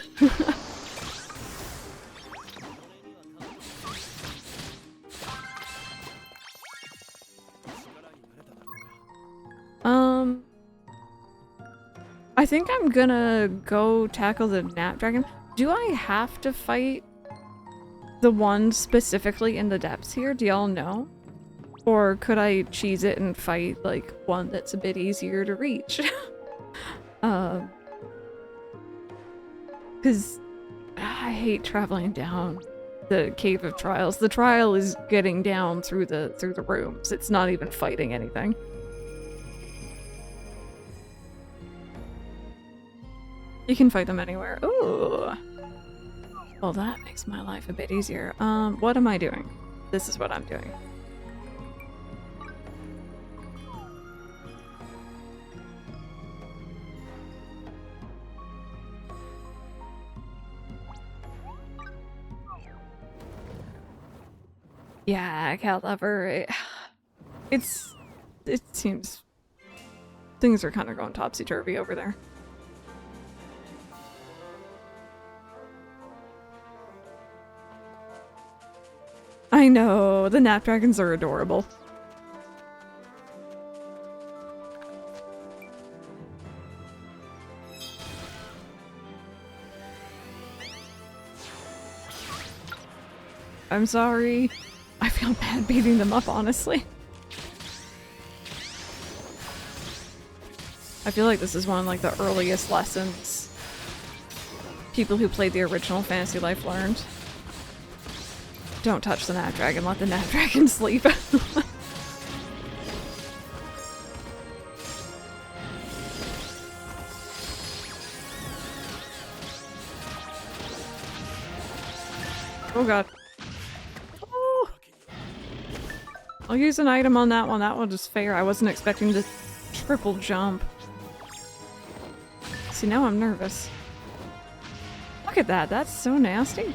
I think I'm gonna go tackle the Snapdragon. Do I have to fight the one specifically in the depths here? Do y'all know? Or could I cheese it and fight, like, one that's a bit easier to reach? Because I hate traveling down the Cave of Trials. The trial is getting down through the rooms. It's not even fighting anything. You can fight them anywhere. Ooh. Well, that makes my life a bit easier. What am I doing? This is what I'm doing. Yeah, cat lover. It seems things are kind of going topsy-turvy over there. I know, the Snapdragons are adorable. I'm sorry. I feel bad beating them up, honestly. I feel like this is one of, like, the earliest lessons people who played the original Fantasy Life learned. Don't touch the Snapdragon, let the Snapdragon sleep. Oh god. Oh. I'll use an item on that one. That one is fair. I wasn't expecting to triple jump. See, now I'm nervous. Look at that. That's so nasty.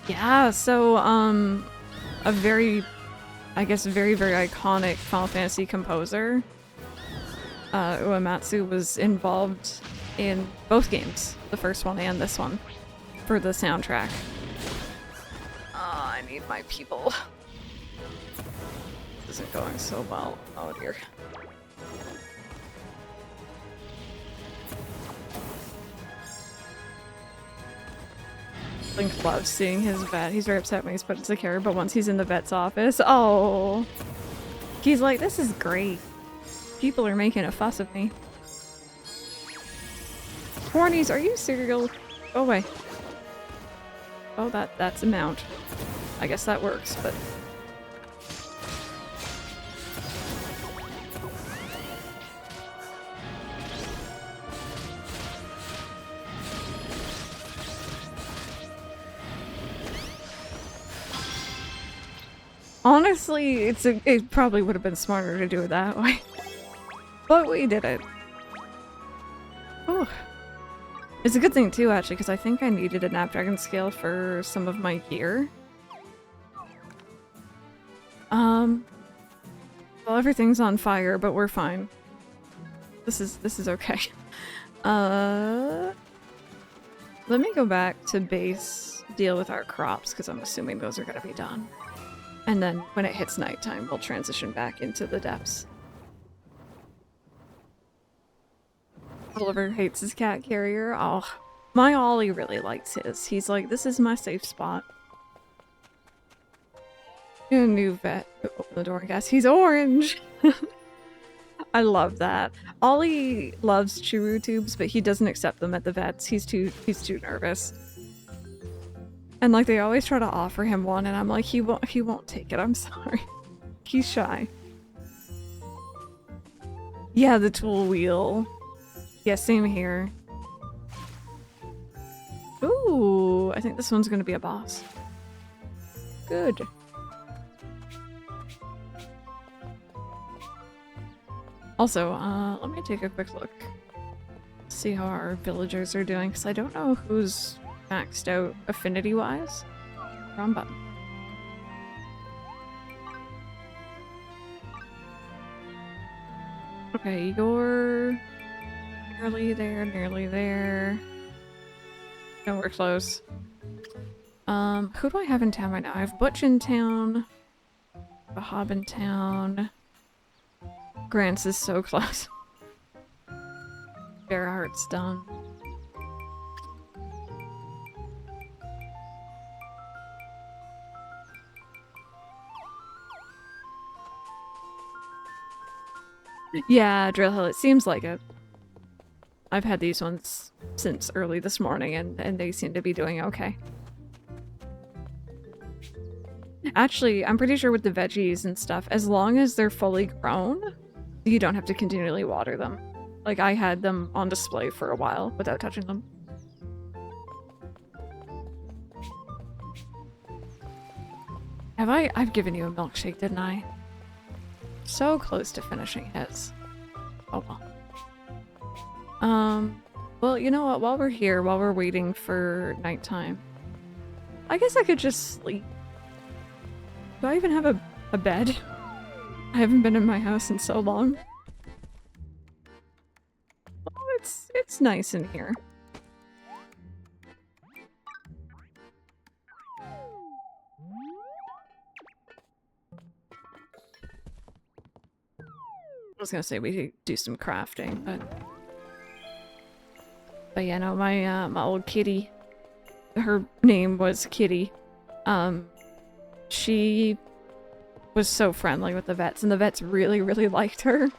Yeah, so, a very, I guess, very, very iconic Final Fantasy composer, Uematsu, was involved in both games, the first one and this one, for the soundtrack. I need my people. This isn't going so well. Oh dear. Link loves seeing his vet. He's very upset when he's put into care, but once he's in the vet's office, oh, he's like, this is great. People are making a fuss of me. Hornies, are you cereal? Go away. Oh, that's a mount. I guess that works, but... Honestly, it probably would have been smarter to do it that way. But we did it. Oh. It's a good thing too, actually, because I think I needed a Snapdragon scale for some of my gear. Well, everything's on fire, but we're fine. This is okay. Let me go back to base, deal with our crops, because I'm assuming those are gonna be done. And then when it hits nighttime, we'll transition back into the depths. Oliver hates his cat carrier. Oh, my Ollie really likes his. He's like, this is my safe spot. A new vet. Open the door, I guess. He's orange! I love that. Ollie loves Churu tubes, but he doesn't accept them at the vets. He's too nervous. And like they always try to offer him one, and I'm like, he won't take it. I'm sorry. He's shy. Yeah, the tool wheel. Yeah, same here. Ooh, I think this one's gonna be a boss. Good. Also, let me take a quick look. See how our villagers are doing, because I don't know who's maxed out affinity-wise. Wrong button. Okay, you're Nearly there, nearly there. No, we're close. Who do I have in town right now? I have Butch in town. Bahab in town. Grants is so close. Bearheart's done. Yeah, Drill Hill, it seems like it. I've had these ones since early this morning and they seem to be doing okay. Actually, I'm pretty sure with the veggies and stuff, as long as they're fully grown, you don't have to continually water them. Like, I had them on display for a while without touching them. I've given you a milkshake, didn't I? So close to finishing his. Oh well. Well, you know what? While we're here, while we're waiting for nighttime, I guess I could just sleep. Do I even have a bed? I haven't been in my house in so long. Oh, it's nice in here. I was gonna say we could do some crafting, but yeah, no, my old kitty, her name was Kitty. She was so friendly with the vets, and the vets really, really liked her.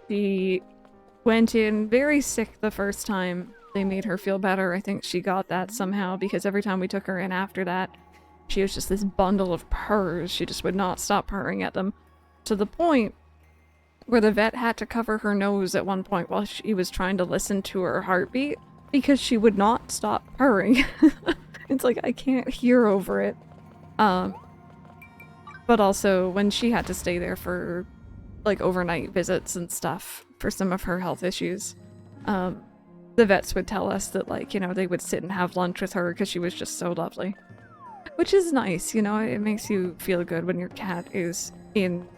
She went in very sick the first time. They made her feel better. I think she got that somehow, because every time we took her in after that, she was just this bundle of purrs. She just would not stop purring at them, to the point where the vet had to cover her nose at one point while she was trying to listen to her heartbeat, because she would not stop purring. It's like, I can't hear over it. But also, when she had to stay there for, like, overnight visits and stuff for some of her health issues, the vets would tell us that, like, you know, they would sit and have lunch with her because she was just so lovely. Which is nice, you know, it makes you feel good when your cat is in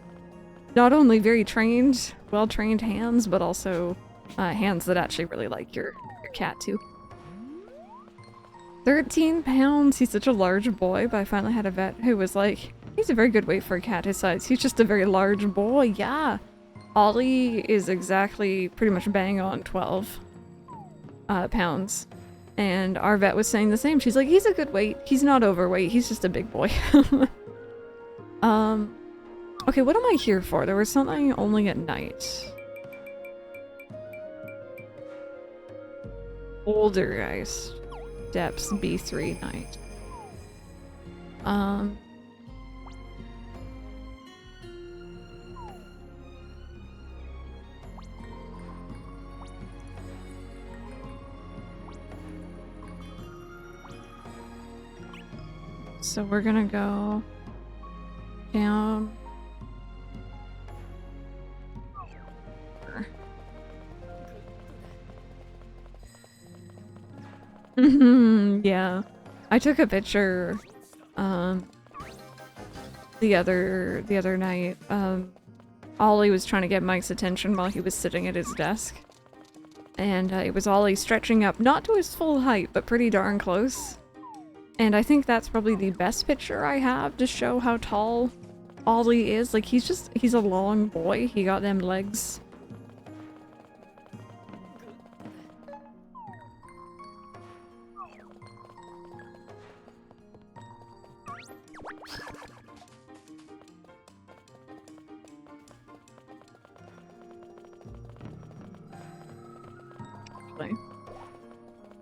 not only very trained, well-trained hands, but also hands that actually really like your cat, too. 13 pounds! He's such a large boy, but I finally had a vet who was like, he's a very good weight for a cat his size. He's just a very large boy, yeah! Ollie is exactly pretty much bang on 12 pounds. And our vet was saying the same. She's like, he's a good weight. He's not overweight. He's just a big boy. Okay, what am I here for? There was something only at night. Older guys. Depths B3 night. So we're gonna go down. Yeah. I took a picture the other night. Ollie was trying to get Mike's attention while he was sitting at his desk. And it was Ollie stretching up, not to his full height, but pretty darn close. And I think that's probably the best picture I have to show how tall Ollie is. Like, he's a long boy. He got them legs.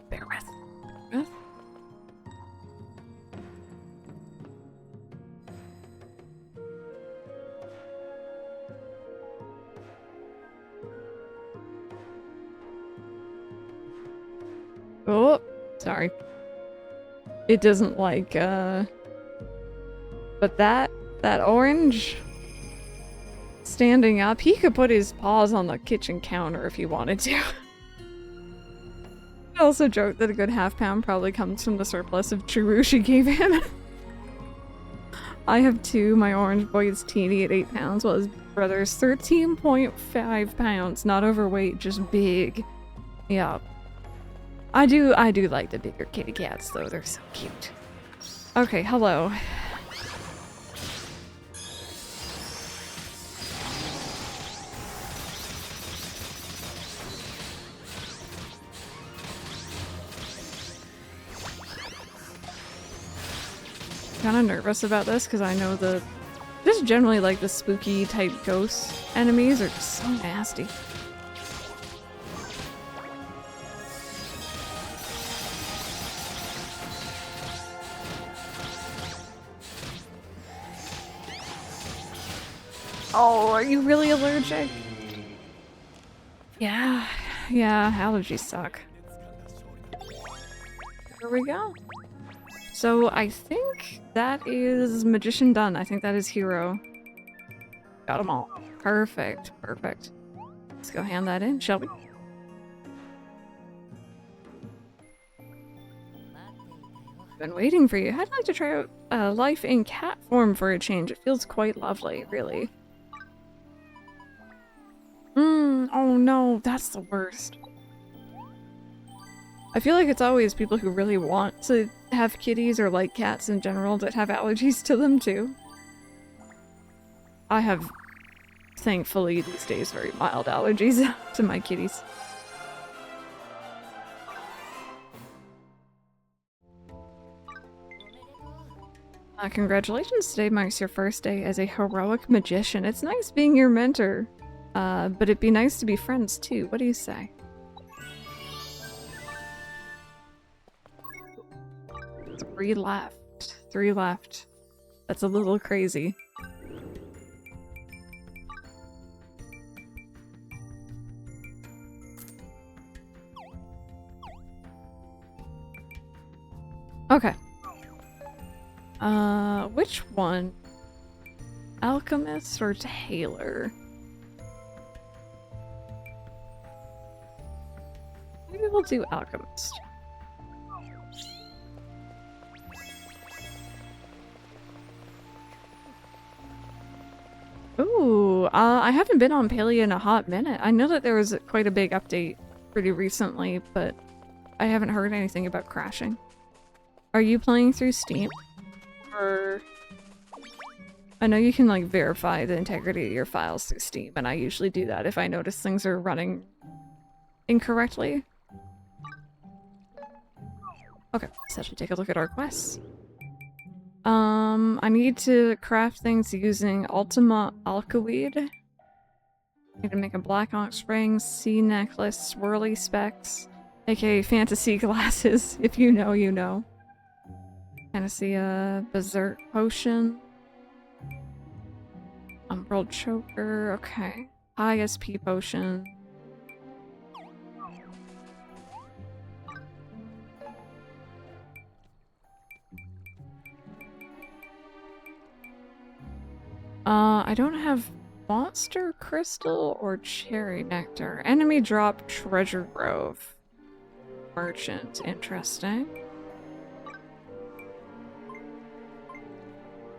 Bear with. Oh, sorry. It doesn't like, but that orange standing up, he could put his paws on the kitchen counter if he wanted to. I also joked that a good half pound probably comes from the surplus of churro she gave him. I have 2. My orange boy is teeny at 8 pounds, while his brother's 13.5 pounds. Not overweight, just big. Yeah. I do like the bigger kitty cats, though. They're so cute. Okay, hello. Kind of nervous about this because I know just generally like the spooky type ghost enemies are just so nasty. Oh, are you really allergic? Yeah, allergies suck. Here we go. So I think that is Magician done. I think that is Hero. Got them all. Perfect, perfect. Let's go hand that in, shall we? Been waiting for you. I'd like to try out life in cat form for a change. It feels quite lovely, really. Oh no, that's the worst. I feel like it's always people who really want to have kitties or like cats in general that have allergies to them too. I have, thankfully these days, very mild allergies to my kitties. Congratulations, today marks your first day as a heroic magician. It's nice being your mentor, but it'd be nice to be friends too. What do you say? 3 left. 3 left. That's a little crazy. Okay. Which one? Alchemist or Tailor? Maybe we'll do Alchemist. Ooh, I haven't been on Palea in a hot minute. I know that there was quite a big update pretty recently, but I haven't heard anything about crashing. Are you playing through Steam? Or... I know you can like verify the integrity of your files through Steam, and I usually do that if I notice things are running incorrectly. Okay, so let's take a look at our quests. I need to craft things using Ultima Alkaweed. I need to make a black onyx ring, sea necklace, swirly specs, aka fantasy glasses. If you know, you know. Fantasy, berserk potion. Umbral choker, okay. High SP potion. I don't have monster crystal or cherry nectar. Enemy drop treasure grove. Merchant, interesting.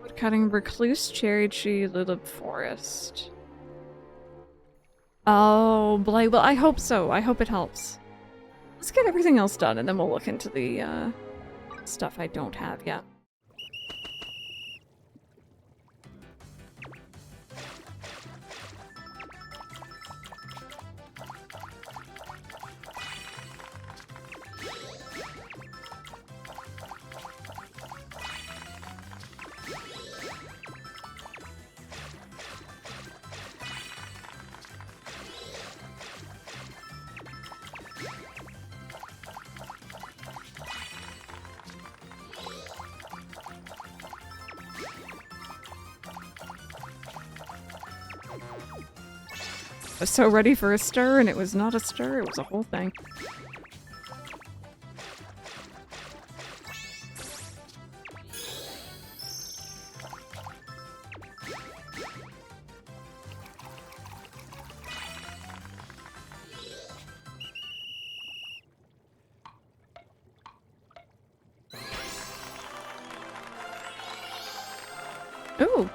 Woodcutting recluse cherry tree lulib forest. Oh, blight. Well, I hope so. I hope it helps. Let's get everything else done and then we'll look into the stuff I don't have yet. I was so ready for a stir, and it was not a stir, it was a whole thing. Ooh.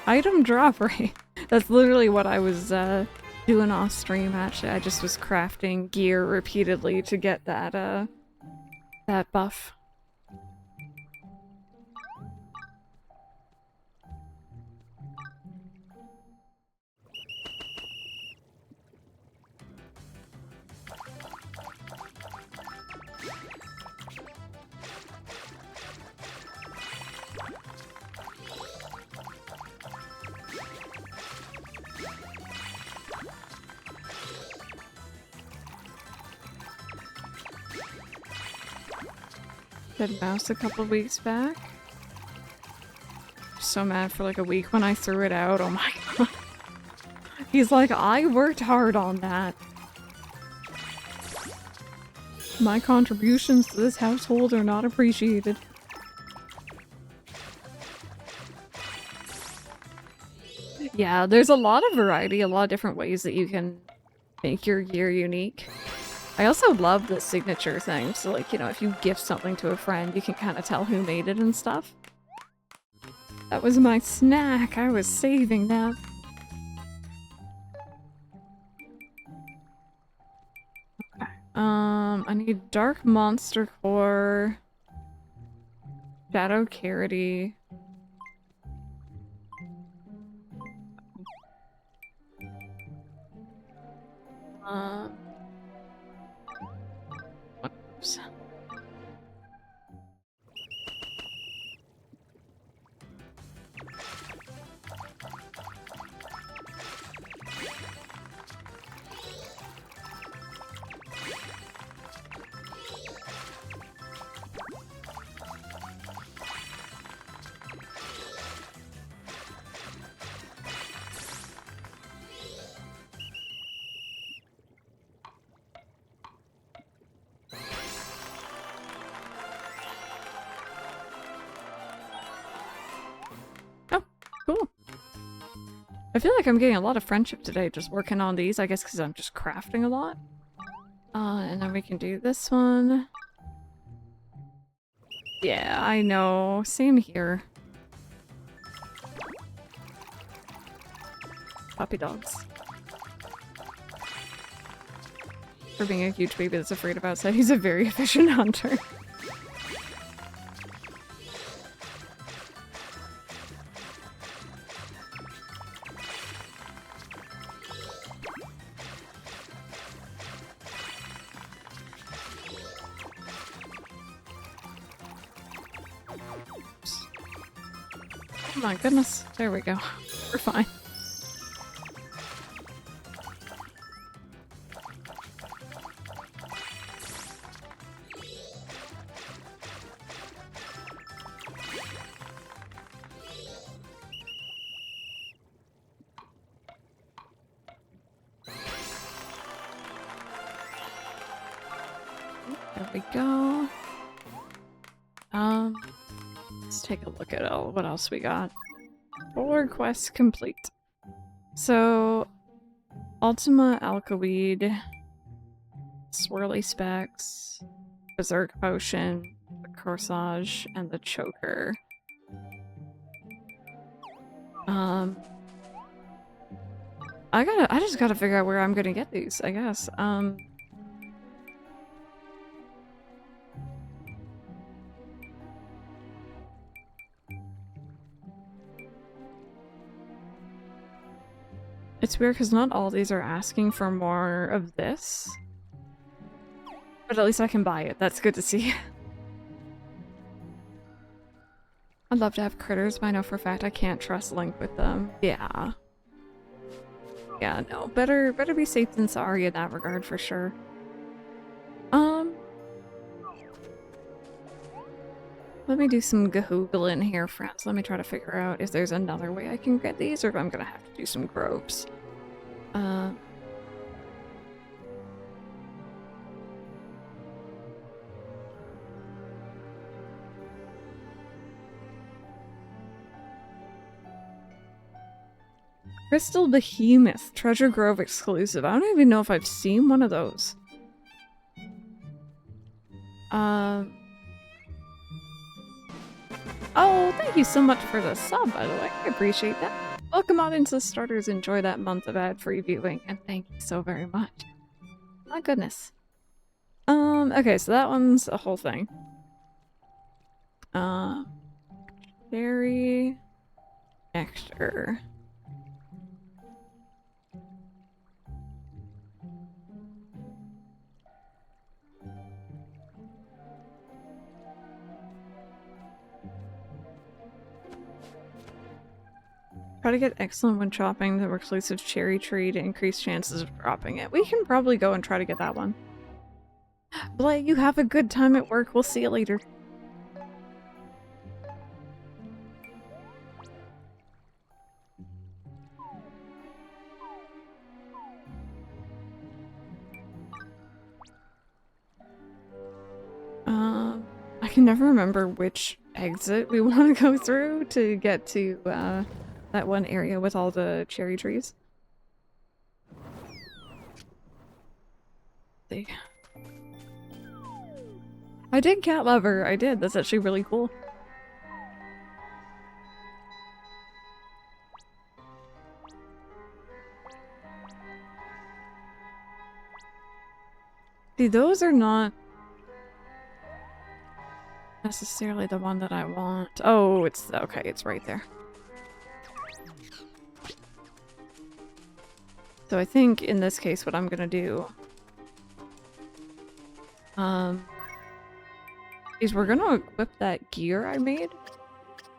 Item drop rate. That's literally what I was doing off stream, actually. I just was crafting gear repeatedly to get that buff. Dead mouse a couple weeks back. So mad for like a week when I threw it out. Oh my god. He's like, I worked hard on that. My contributions to this household are not appreciated. Yeah, there's a lot of variety, a lot of different ways that you can make your gear unique. I also love the signature thing, so like, you know, if you gift something to a friend, you can kind of tell who made it and stuff. That was my snack, I was saving that. Okay, I need Dark Monster Core, Shadow Carity. Oops. Cool. I feel like I'm getting a lot of friendship today just working on these, I guess because I'm just crafting a lot. And then we can do this one. Yeah, I know. Same here. Puppy dogs. For being a huge baby that's afraid of outside, he's a very efficient hunter. Oh my goodness. There we go. We're fine. There we go. Let's take a look at what else we got. 4 quests complete. So, Ultima Alkaweed, Swirly Specs, Berserk Potion, the Corsage, and the Choker. I just gotta figure out where I'm gonna get these, I guess. It's weird because not all these are asking for more of this. But at least I can buy it. That's good to see. I'd love to have critters, but I know for a fact I can't trust Link with them. Yeah. Yeah, no. Better be safe than sorry in that regard for sure. Let me do some gahoogling here, friends. Let me try to figure out if there's another way I can get these, or if I'm gonna have to do some gropes. Crystal Behemoth, Treasure Grove exclusive. I don't even know if I've seen one of those. Oh, thank you so much for the sub, by the way. I appreciate that. Welcome on into starters. Enjoy that month of ad-free viewing, and thank you so very much. My goodness. Okay, so that one's a whole thing. Very nectar. Try to get excellent when chopping the reclusive cherry tree to increase chances of dropping it. We can probably go and try to get that one. Blay, you have a good time at work. We'll see you later. I can never remember which exit we want to go through to get to that one area with all the cherry trees. See. I did cat lover. I did. That's actually really cool. See, those are not necessarily the one that I want. Oh, it's okay. It's right there. So I think in this case, what I'm gonna do, is we're gonna equip that gear I made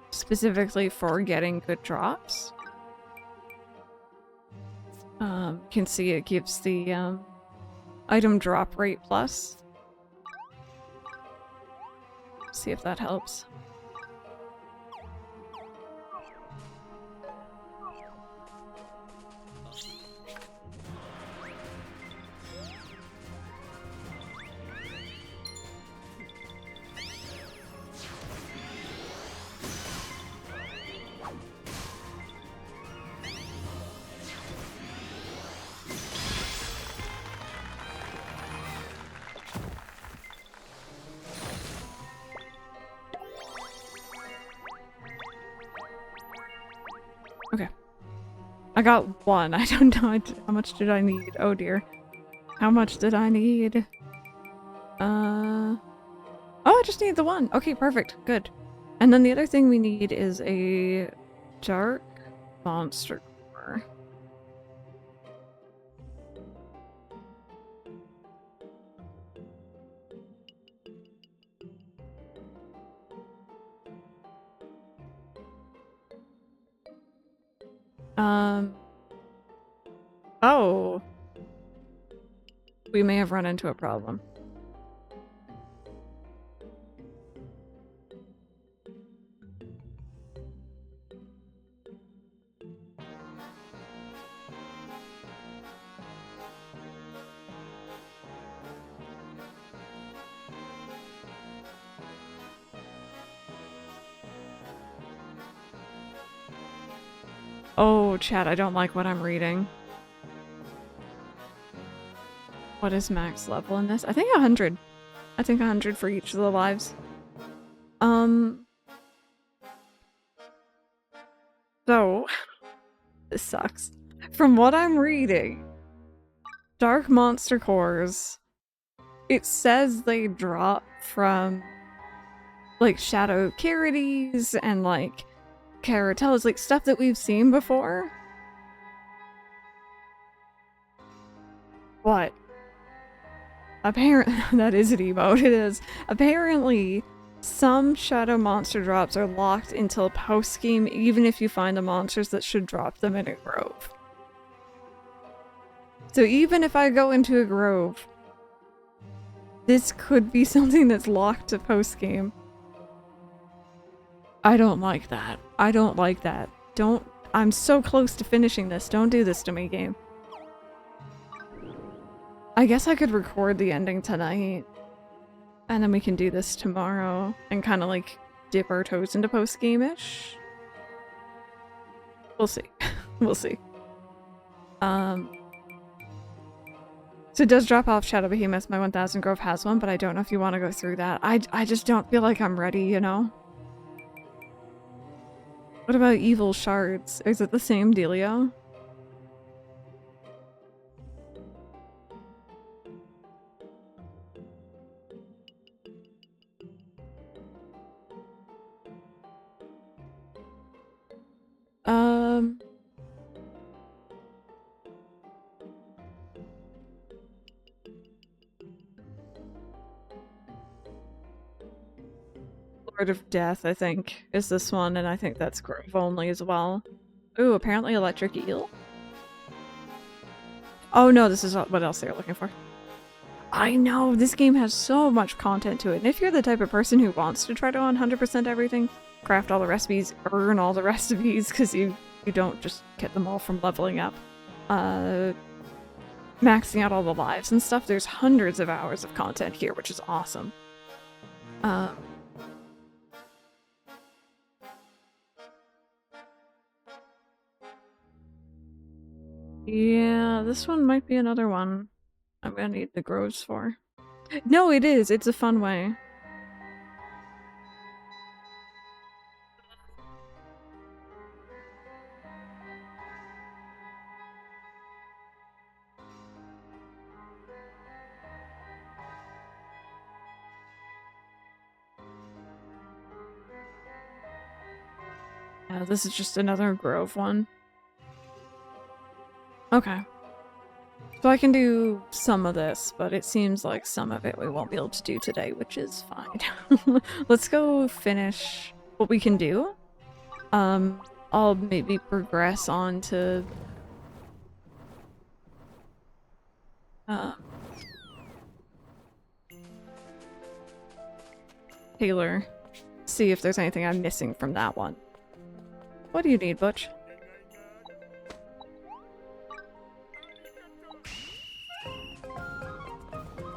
specifically for getting good drops. You can see it gives the item drop rate plus. See if that helps. Okay. I got one. I don't know how much did I need. Oh dear. How much did I need? Oh, I just need the one. Okay, perfect. Good. And then the other thing we need is a dark monster core. Oh. We may have run into a problem. Oh, chat, I don't like what I'm reading. What is max level in this? I think 100. I think 100 for each of the lives. So, this sucks. From what I'm reading, Dark Monster Cores, it says they drop from, like, Shadow Charities and, like, Caratellas, like, stuff that we've seen before. What? Apparently, that is an emote, it is. Apparently, some shadow monster drops are locked until post-game, even if you find the monsters that should drop them in a grove. So even if I go into a grove, this could be something that's locked to post-game. I don't like that. I don't like that. I'm so close to finishing this. Don't do this to me, game. I guess I could record the ending tonight, and then we can do this tomorrow, and kind of like dip our toes into post-game-ish. We'll see. We'll see. So it does drop off Shadow Behemoth. My 1000 Grove has one, but I don't know if you want to go through that. I just don't feel like I'm ready, you know? What about evil shards? Is it the same dealio? Lord of Death, I think, is this one, and I think that's grove only as well. Ooh, apparently electric eel? Oh no, this is what else they're looking for. I know, this game has so much content to it, and if you're the type of person who wants to try to 100% everything, craft all the recipes, earn all the recipes, because you don't just get them all from leveling up, maxing out all the lives and stuff, there's hundreds of hours of content here, which is awesome. Yeah, this one might be another one I'm gonna need the groves for. No, it is. It's a fun way. Yeah, this is just another grove one. Okay. So I can do some of this, but it seems like some of it we won't be able to do today, which is fine. Let's go finish what we can do. I'll maybe progress on to Taylor. See if there's anything I'm missing from that one. What do you need, Butch?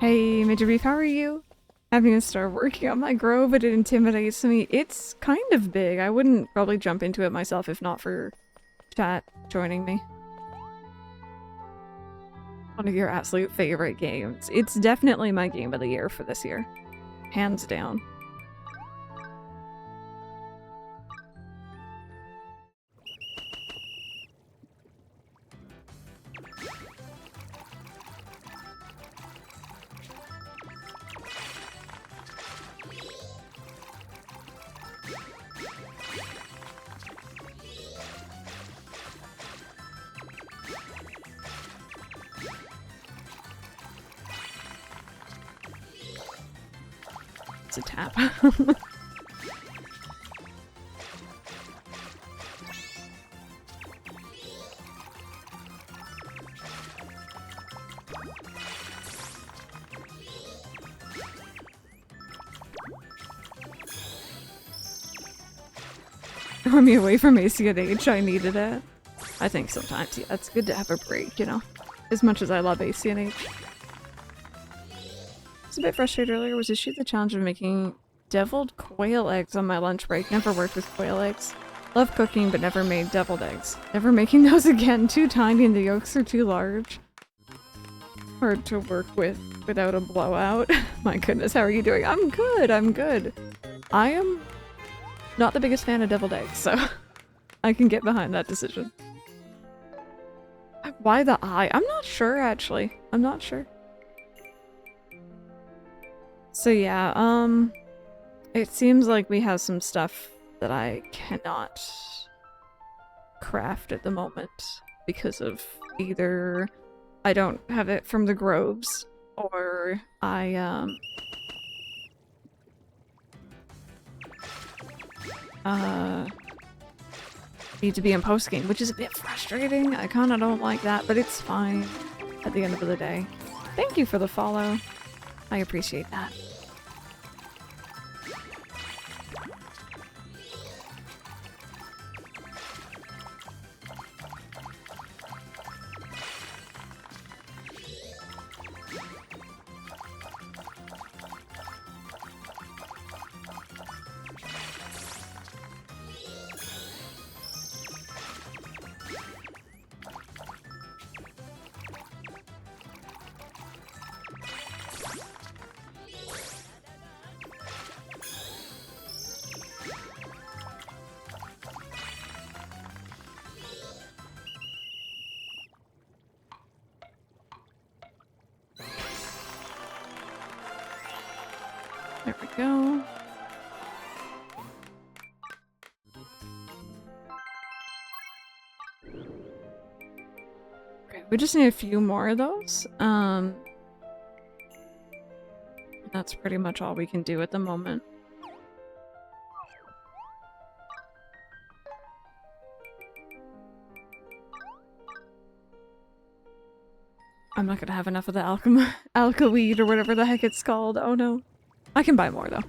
Hey, Major Beef, how are you? Having to start working on my grove, but it intimidates me. It's kind of big. I wouldn't probably jump into it myself if not for chat joining me. One of your absolute favorite games. It's definitely my game of the year for this year. Hands down. It's a tap. Throw me away from ACNH, I needed it. I think sometimes, yeah, it's good to have a break, you know? As much as I love ACNH. I was a bit frustrated earlier. Was issue the challenge of making deviled quail eggs on my lunch break. Never worked with quail eggs. Love cooking, but never made deviled eggs. Never making those again. Too tiny and the yolks are too large. Hard to work with without a blowout. My goodness, how are you doing? I'm good, I'm good. I am not the biggest fan of deviled eggs, so I can get behind that decision. Why the eye? I'm not sure, actually. I'm not sure. So yeah, it seems like we have some stuff that I cannot craft at the moment because of either I don't have it from the groves or I need to be in post-game, which is a bit frustrating. I kinda don't like that, but it's fine at the end of the day. Thank you for the follow. I appreciate that. There we go. Okay, we just need a few more of those. That's pretty much all we can do at the moment. I'm not gonna have enough of the alkaweed or whatever the heck it's called. Oh no. I can buy more though.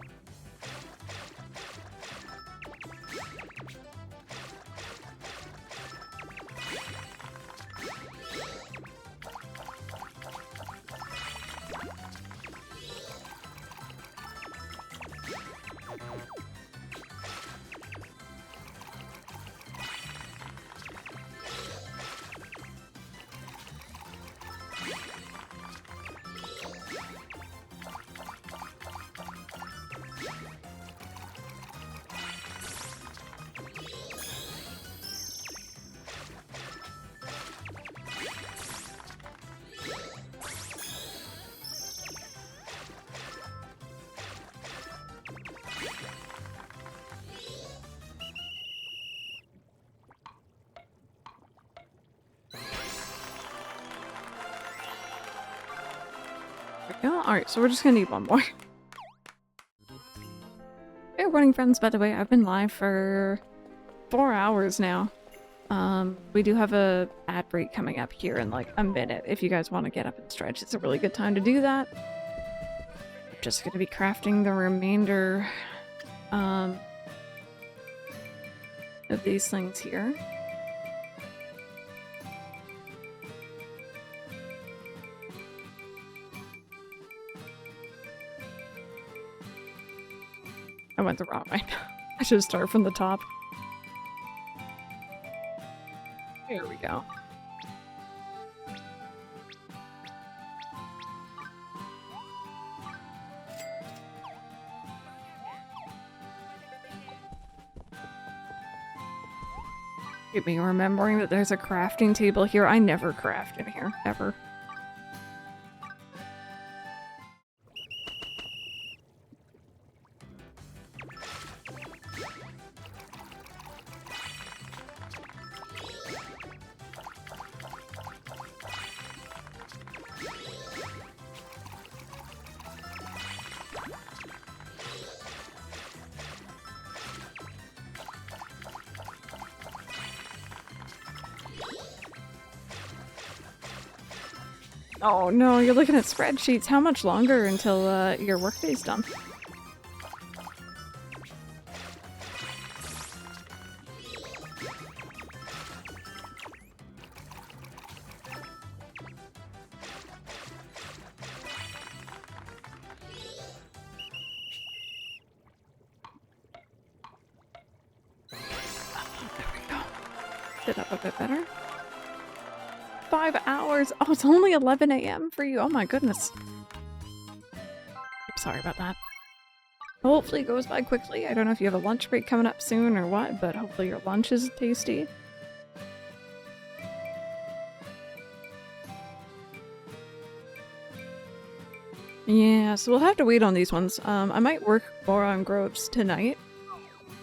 Alright, so we're just gonna need one more. Hey, running friends, by the way, I've been live for 4 hours now. We do have a ad break coming up here in like a minute if you guys want to get up and stretch. It's a really good time to do that. Just gonna be crafting the remainder of these things here. I went the wrong way. I should have started from the top. Here we go. Get me remembering that there's a crafting table here. I never craft in here, ever. Oh no, you're looking at spreadsheets. How much longer until your workday's done? There we go. Sit up a bit better. 5 hours. Oh, it's only 11 a.m. for you. Oh my goodness. I'm sorry about that. Hopefully it goes by quickly. I don't know if you have a lunch break coming up soon or what, but hopefully your lunch is tasty. Yeah, so we'll have to wait on these ones. I might work more on groves tonight.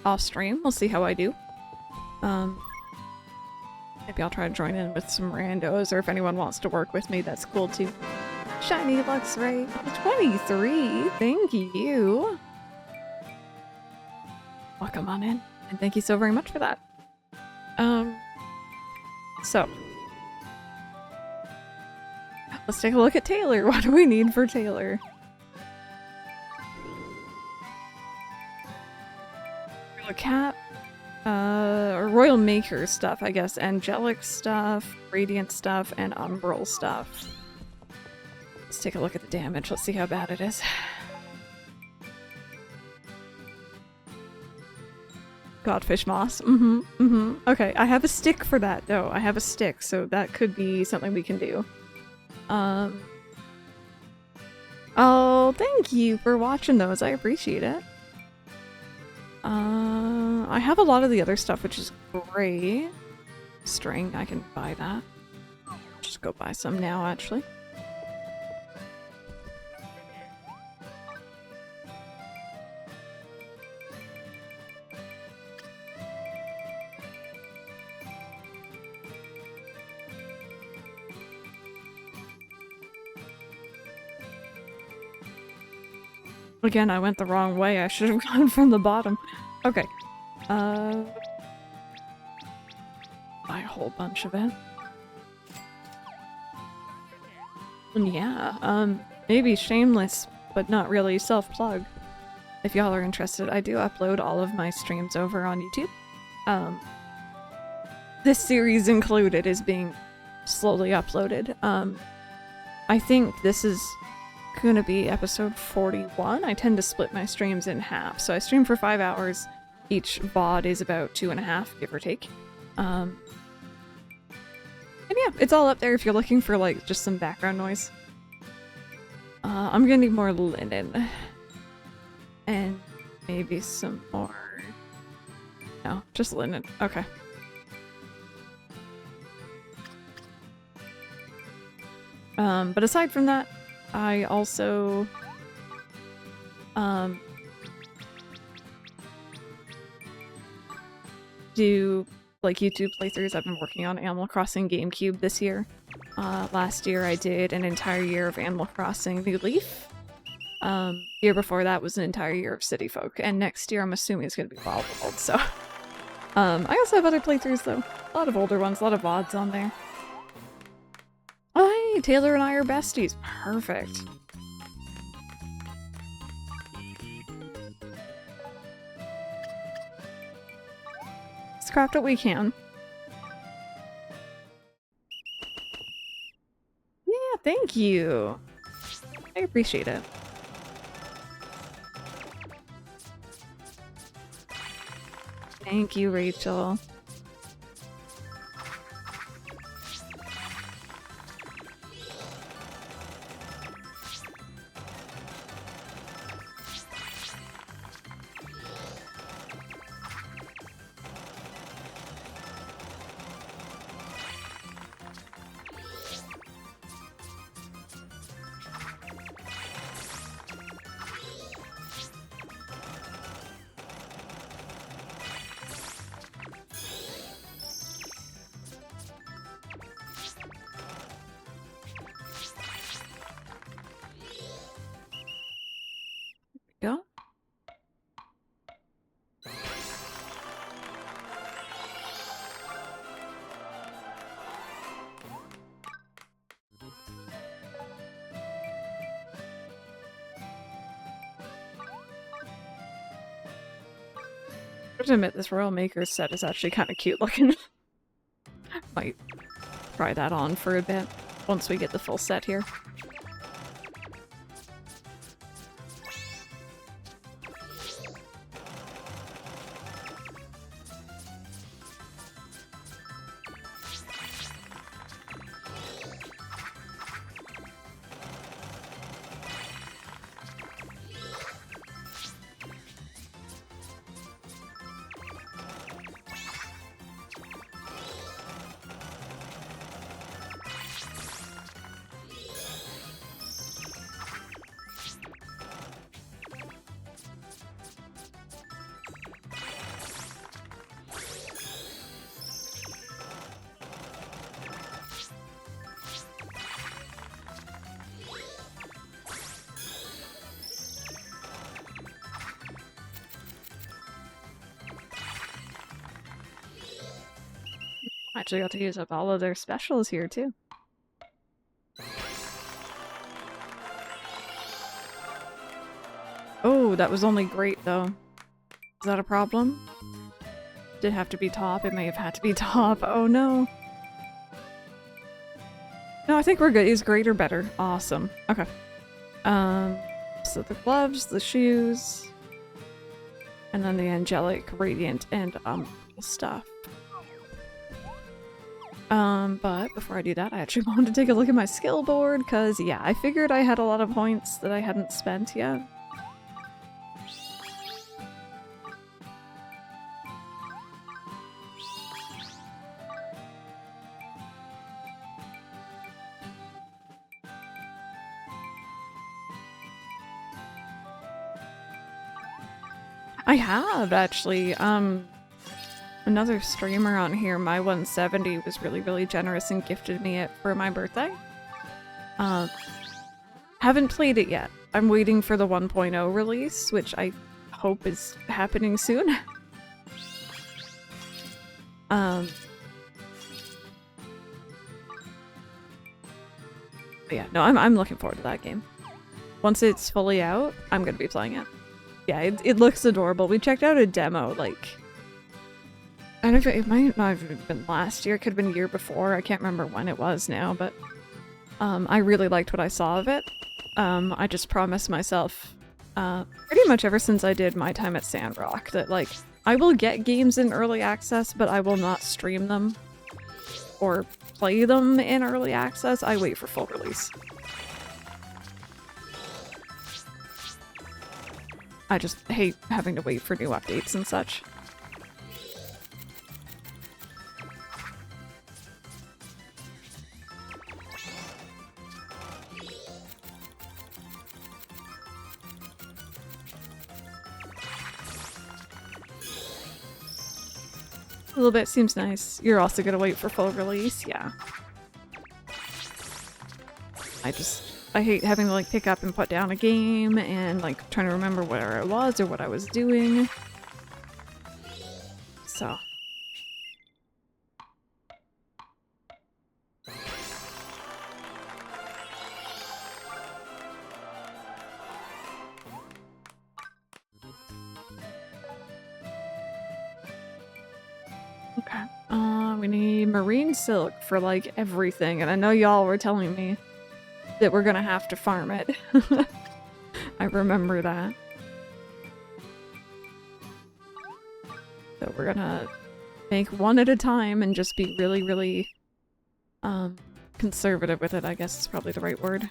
Off stream. We'll see how I do. Maybe I'll try to join in with some randos, or if anyone wants to work with me, that's cool too. Shiny Lux Ray, 23, thank you. Welcome on in, and thank you so very much for that. So. Let's take a look at Taylor. What do we need for Taylor? Royal Cap. Royal Maker stuff, I guess. Angelic stuff, Radiant stuff, and Umbral stuff. Let's take a look at the damage. Let's see how bad it is. Godfish moss. Okay, I have a stick for that, though. I have a stick, so that could be something we can do. Oh, thank you for watching those. I appreciate it. I have a lot of the other stuff, which is great. String, I can buy that. Just go buy some now, actually. Again, I went the wrong way. I should have gone from the bottom. Okay. Buy a whole bunch of it. And yeah, maybe shameless, but not really self-plug. If y'all are interested, I do upload all of my streams over on YouTube. This series included is being slowly uploaded. I think this is gonna be episode 41. I tend to split my streams in half. So I stream for 5 hours. Each VOD is about 2.5, give or take. And yeah, it's all up there if you're looking for like just some background noise. I'm gonna need more linen. And maybe some more... No, just linen. Okay. But aside from that, I also... do like YouTube playthroughs. I've been working on Animal Crossing GameCube this year. Last year I did an entire year of Animal Crossing New Leaf. Year before that was an entire year of City Folk, and next year I'm assuming it's gonna be Wild World, so... I also have other playthroughs though. A lot of older ones, a lot of VODs on there. Oh hey, Taylor and I are besties. Perfect. Let's craft what we can. Yeah, thank you. I appreciate it. Thank you, Rachel. Go. I have to admit, this Royal Maker's set is actually kind of cute looking. Might try that on for a bit once we get the full set here. Actually got to use up all of their specials here too. Oh, that was only great though. Is that a problem? Did it have to be top? It may have had to be top. Oh no. No, I think we're good. Is great or better? Awesome. Okay. So the gloves, the shoes, and then the angelic, radiant, and stuff. But before I do that, I actually wanted to take a look at my skill board, because, yeah, I figured I had a lot of points that I hadn't spent yet. I have, actually. Another streamer on here, my 170, was really generous and gifted me it for my birthday. Haven't played it yet. I'm waiting for the 1.0 release, which I hope is happening soon. But yeah, no, I'm looking forward to that game. Once it's fully out, I'm gonna be playing it. Yeah, it looks adorable. We checked out a demo, like... I don't know, it might not have been last year, it could have been a year before, I can't remember when it was now, but... I really liked what I saw of it. I just promised myself, pretty much ever since I did my time at Sandrock, that, like, I will get games in early access, but I will not stream them or play them in early access. I wait for full release. I just hate having to wait for new updates and such. A little bit seems nice. You're also gonna wait for full release? Yeah. I hate having to like pick up and put down a game and like trying to remember where I was or what I was doing. So. Okay. We need marine silk for like everything, and I know y'all were telling me that we're gonna have to farm it. I remember that. So we're gonna make one at a time and just be really, really conservative with it, I guess is probably the right word.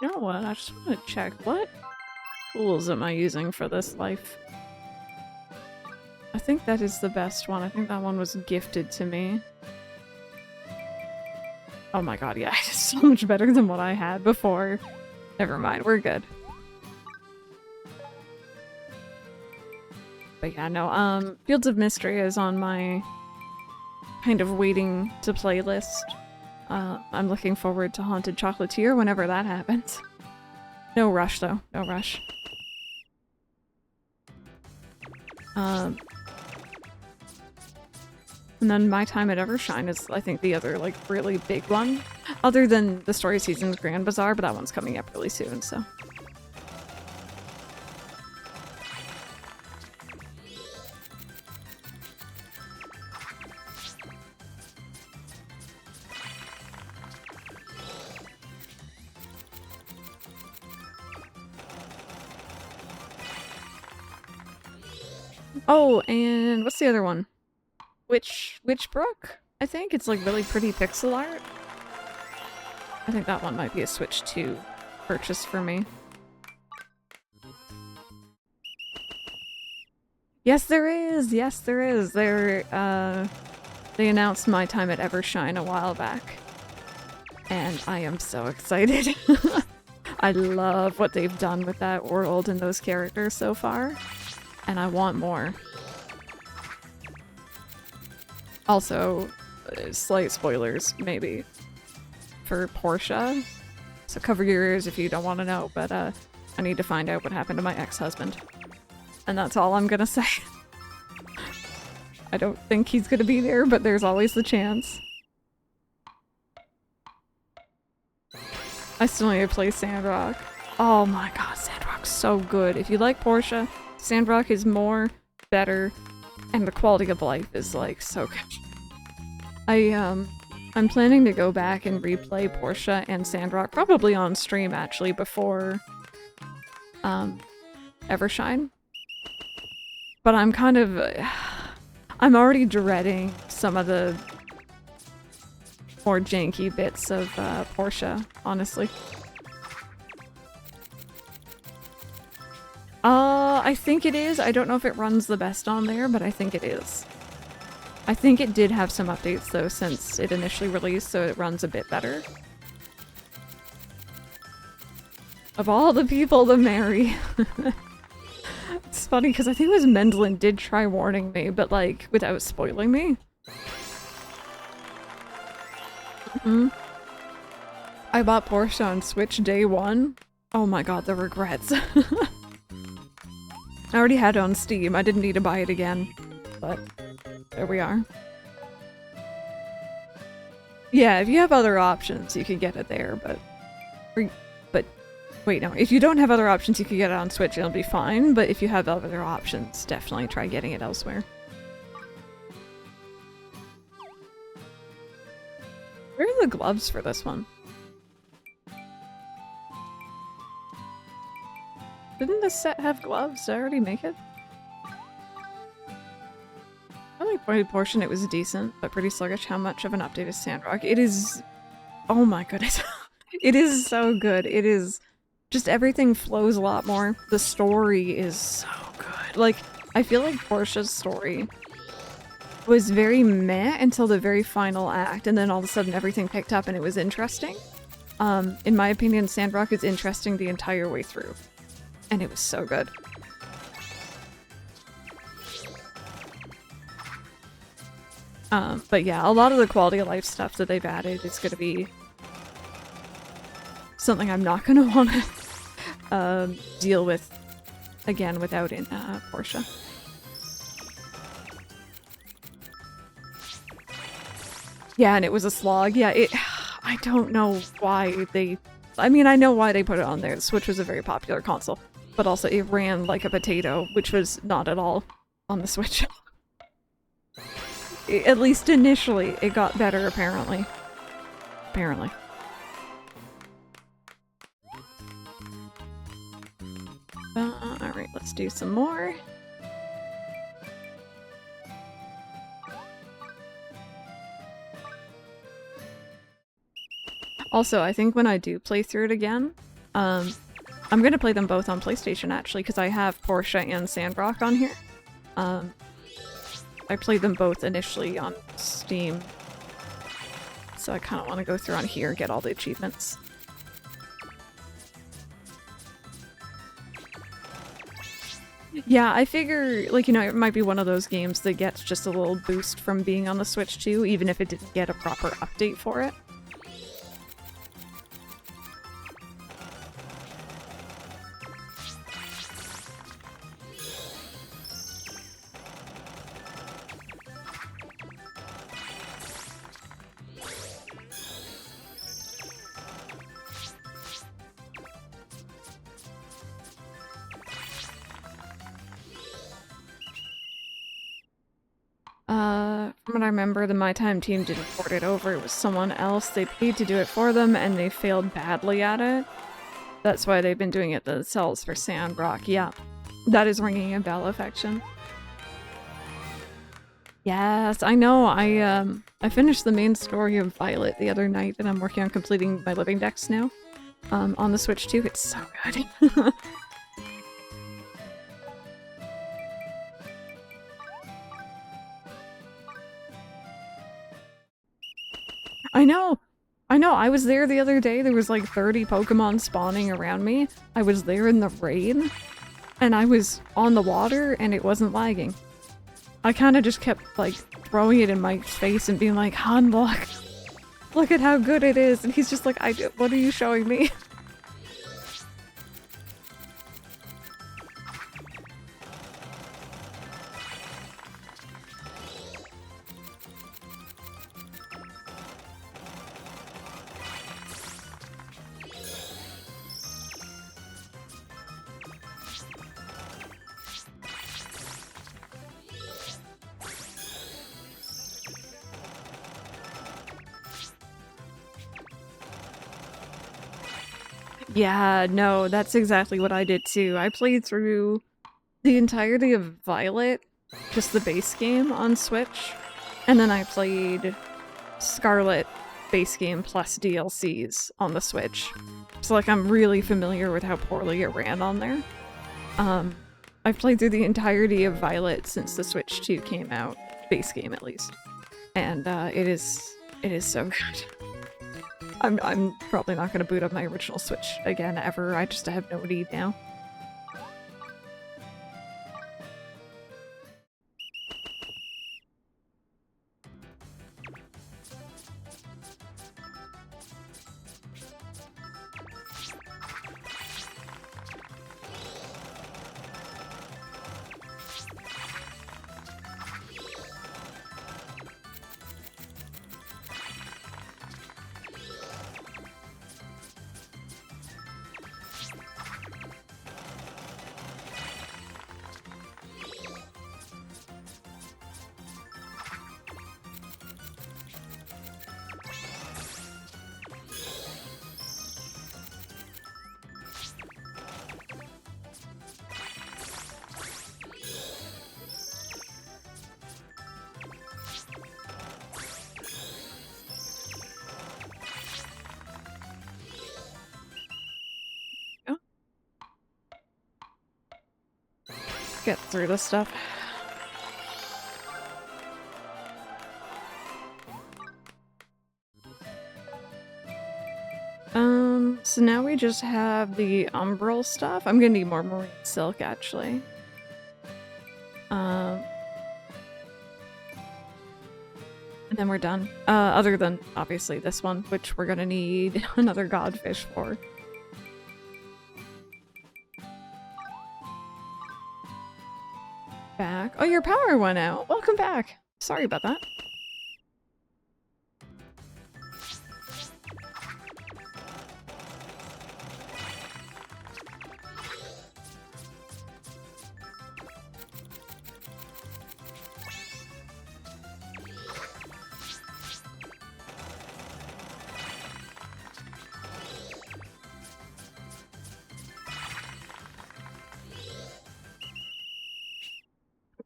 You know what? I just want to check what tools am I using for this life. I think that is the best one. I think that one was gifted to me. Oh my god, yeah, it's so much better than what I had before. Never mind, we're good. But yeah, no, Fields of Mystery is on my kind of waiting to play list. I'm looking forward to Haunted Chocolatier whenever that happens. No rush though, no rush. And then My Time at Evershine is, I think, the other, like, really big one. Other than the Story Seasons Grand Bazaar, but that one's coming up really soon, so. Oh, and what's the other one? Witchbrook? I think it's like really pretty pixel art. I think that one might be a Switch 2 purchase for me. Yes, there is! Yes, there is! They announced My Time at Evershine a while back. And I am so excited. I love what they've done with that world and those characters so far. And I want more. Also, slight spoilers, maybe, for Portia. So cover your ears if you don't want to know, but I need to find out what happened to my ex-husband. And that's all I'm gonna say. I don't think he's gonna be there, but there's always the chance. I still need to play Sandrock. Oh my god, Sandrock's so good. If you like Portia, Sandrock is more, better, and the quality of life is like so good. I'm planning to go back and replay Portia and Sandrock, probably on stream actually, before Evershine. But I'm kind of I'm already dreading some of the more janky bits of Portia, honestly. I think it is. I don't know if it runs the best on there, but I think it is. I think it did have some updates though since it initially released, so it runs a bit better. Of all the people to marry. It's funny because I think it was Mendelin did try warning me, but like without spoiling me. I bought Portia on Switch day one. Oh my god, the regrets. I already had it on Steam. I didn't need to buy it again, but there we are. Yeah, if you have other options, you can get it there, but wait, no. If you don't have other options, you can get it on Switch and it'll be fine, but if you have other options, definitely try getting it elsewhere. Where are the gloves for this one? Didn't this set have gloves? Did I already make it? I like by portion it was decent, but pretty sluggish. How much of an update is Sandrock? It is... Oh my goodness. It is so good. It is... Just everything flows a lot more. The story is so good. Like, I feel like Portia's story was very meh until the very final act, and then all of a sudden everything picked up and it was interesting. In my opinion, Sandrock is interesting the entire way through. And it was so good. But yeah, a lot of the quality of life stuff that they've added is going to be something I'm not going to want to deal with again without Portia. Yeah, and it was a slog. Yeah, I don't know why they... I mean, I know why they put it on there. The Switch was a very popular console. But also it ran like a potato, which was not at all on the Switch. At least initially, it got better, apparently. Apparently. Alright, let's do some more. Also, I think when I do play through it again, I'm gonna play them both on PlayStation, actually, because I have Portia and Sandrock on here. I played them both initially on Steam, so I kind of want to go through on here, get all the achievements. Yeah, I figure, like, you know, it might be one of those games that gets just a little boost from being on the Switch too, even if it didn't get a proper update for it. From what I remember, the My Time team didn't port it over. It was someone else. They paid to do it for them, and they failed badly at it. That's why they've been doing it themselves for Sandrock. Yeah, that is ringing a bell, Affection. Yes, I know. I finished the main story of Violet the other night, and I'm working on completing my living decks now. On the Switch too. It's so good. I know! I know, I was there the other day, there was like 30 Pokemon spawning around me. I was there in the rain, and I was on the water, and it wasn't lagging. I kinda just kept, like, throwing it in Mike's face and being like, Han, look at how good it is, and he's just like, what are you showing me? Yeah, no, that's exactly what I did too. I played through the entirety of Violet, just the base game on Switch, and then I played Scarlet base game plus DLCs on the Switch. So like I'm really familiar with how poorly it ran on there. I've played through the entirety of Violet since the Switch 2 came out, base game at least. And it is so good. I'm probably not gonna boot up my original Switch again ever. I just have no need now. Get through this stuff. So now we just have the umbral stuff. I'm gonna need more marine silk, actually. And then we're done. Other than, obviously, this one, which we're gonna need another godfish for. Back. Oh, your power went out. Welcome back. Sorry about that.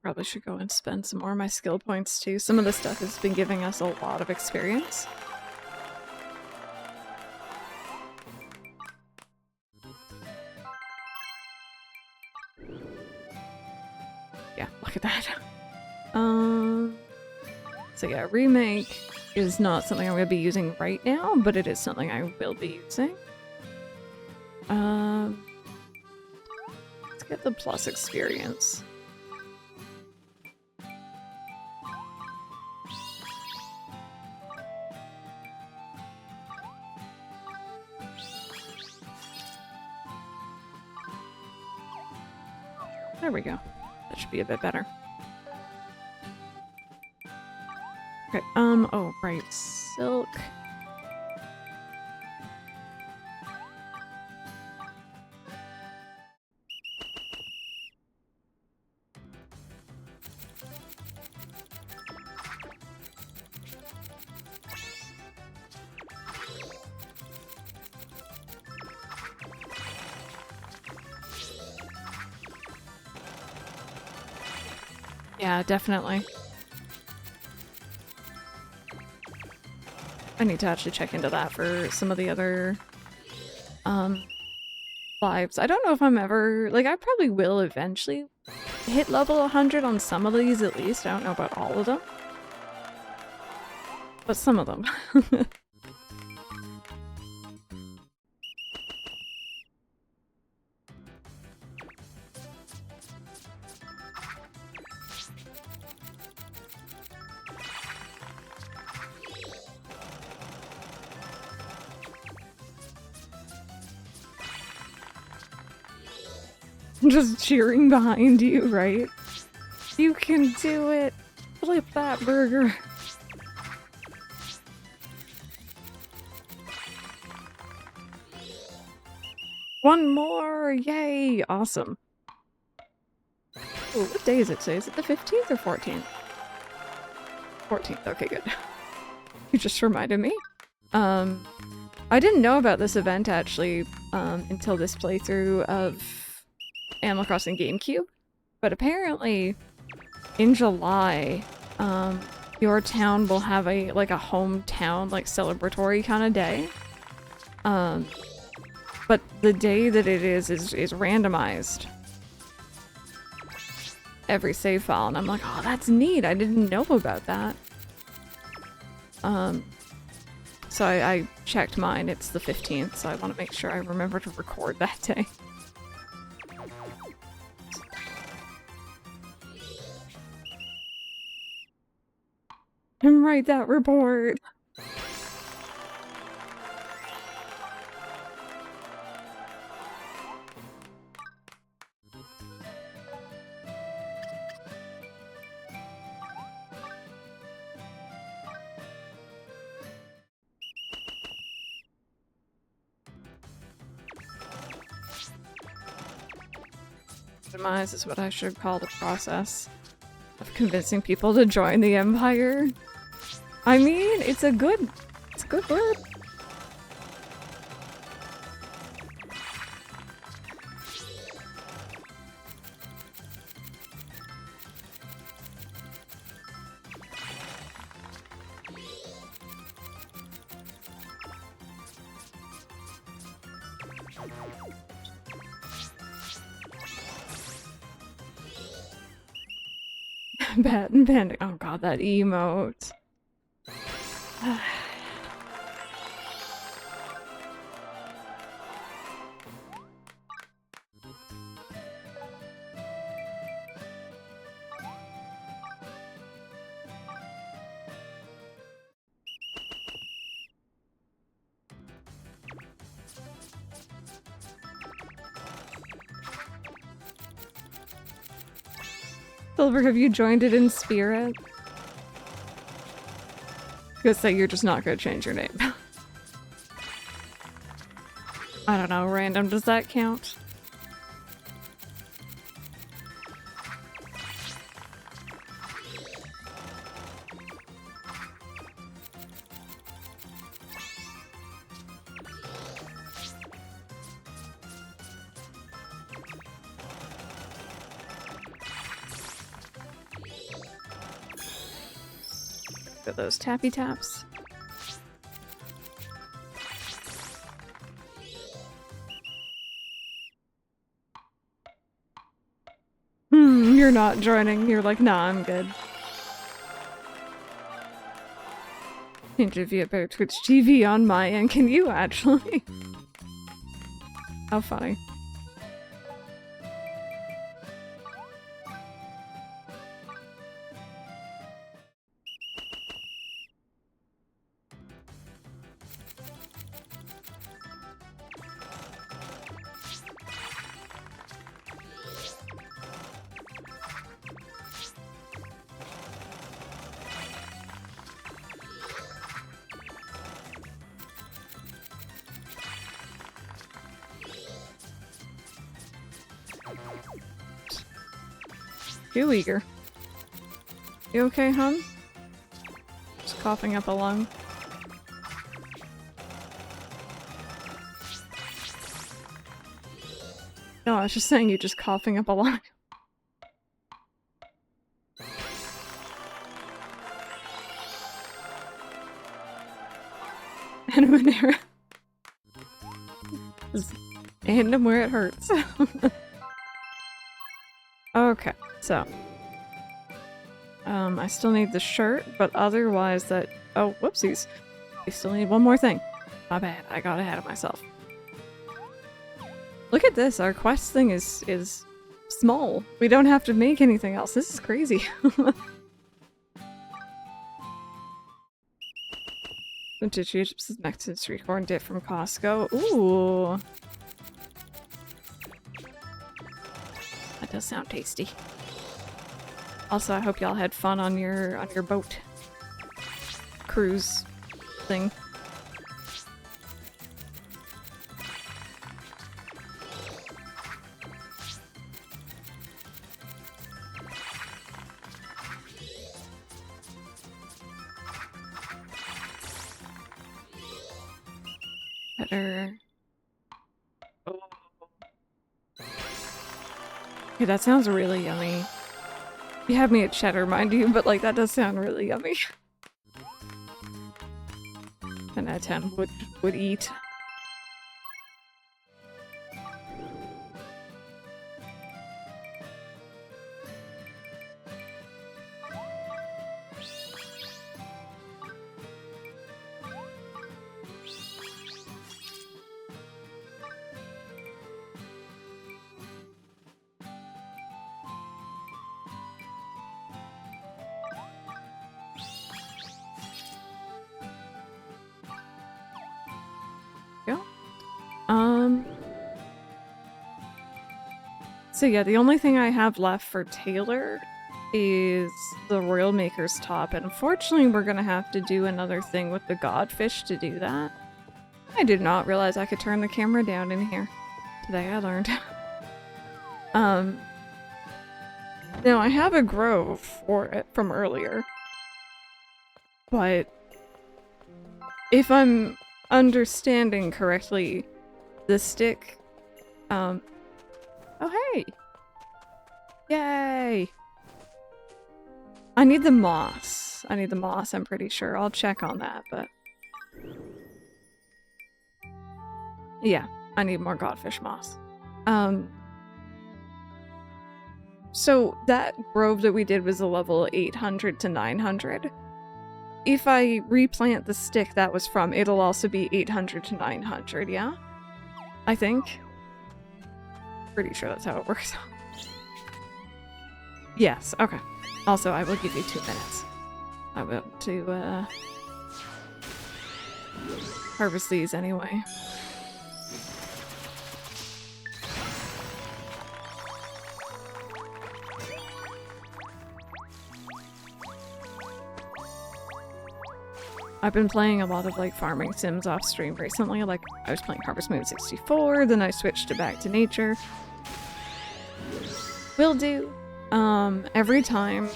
Probably should go and spend some more of my skill points too. Some of this stuff has been giving us a lot of experience. Yeah, look at that. So yeah, remake is not something I'm going to be using right now, but it is something I will be using. Let's get the plus experience. There we go. That should be a bit better. Okay, oh, right. Silk. Yeah, definitely. I need to actually check into that for some of the other lives. I don't know if I'm ever, like, I probably will eventually hit level 100 on some of these at least. I don't know about all of them. But some of them. Just cheering behind you, right? You can do it! Flip that burger! One more! Yay! Awesome. Ooh, what day is it today? Is it the 15th or 14th? 14th, okay, good. You just reminded me. I didn't know about this event, actually, until this playthrough of Animal Crossing GameCube, but apparently in July, the your town will have a like a hometown like celebratory kind of day. But the day that it is randomized. Every save file, and I'm like, oh, that's neat. I didn't know about that. So I checked mine. It's the 15th, so I want to make sure I remember to record that day. And write that report. Demise is what I should call the process of convincing people to join the Empire. I mean, it's a good word. Bat and Panda. Oh god, that emote. Silver, have you joined it in spirit? Gonna say you're just not gonna change your name. I don't know, random, does that count? Got those tappy taps. You're not joining. You're like, nah, I'm good. Interview about Twitch TV on my end. Can you actually? How funny. Too eager. You okay, hon? Just coughing up a lung. No, I was just saying you just coughing up a lung. And Manera. Just hand him where it hurts. Okay, so. I still need the shirt, but otherwise that- oh, whoopsies. We still need one more thing. My bad, I got ahead of myself. Look at this, our quest thing is small. We don't have to make anything else. This is crazy. Vintage chips is next to the street corn dip from Costco. Ooh. That does sound tasty. Also, I hope y'all had fun on your boat cruise thing. Better. Oh. Okay, that sounds really yummy. You have me at cheddar, mind you, but like that does sound really yummy. 10 out of 10 would eat. So yeah, the only thing I have left for Taylor is the Royal Maker's Top, and unfortunately we're gonna have to do another thing with the Godfish to do that. I did not realize I could turn the camera down in here. Today I learned. Now I have a grove for it from earlier, but if I'm understanding correctly, the stick, oh hey! Yay! I need the moss. I need the moss, I'm pretty sure. I'll check on that, but... yeah, I need more godfish moss. So that grove that we did was a level 800 to 900. If I replant the stick that was from, it'll also be 800 to 900, yeah? I think. Pretty sure that's how it works. Yes, okay. Also, I will give you 2 minutes. I will to harvest these anyway. I've been playing a lot of like farming sims off stream recently. Like I was playing Harvest Moon 64, then I switched to Back to Nature. Will do. Every time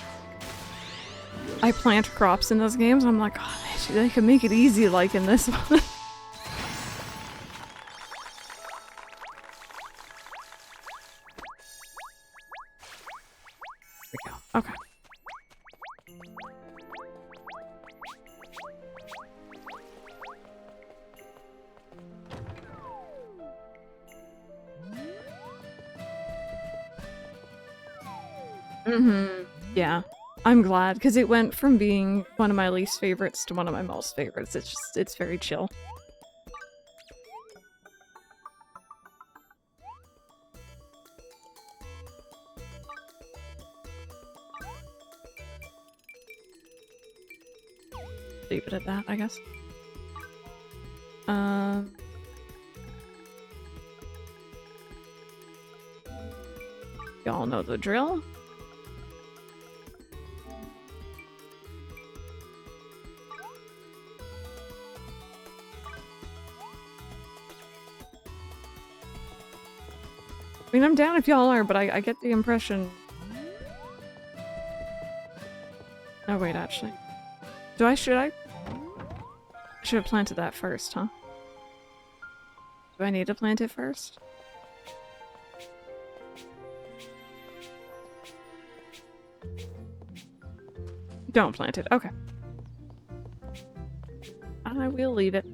I plant crops in those games, I'm like, oh, they could make it easy like in this one. There we go. Okay. Yeah. I'm glad, because it went from being one of my least favorites to one of my most favorites. It's just, it's very chill. Leave it at that, I guess. Y'all know the drill. I mean, I'm down if y'all are, but I get the impression... Oh, wait, actually. Should I have planted that first, huh? Do I need to plant it first? Don't plant it, okay. I will leave it.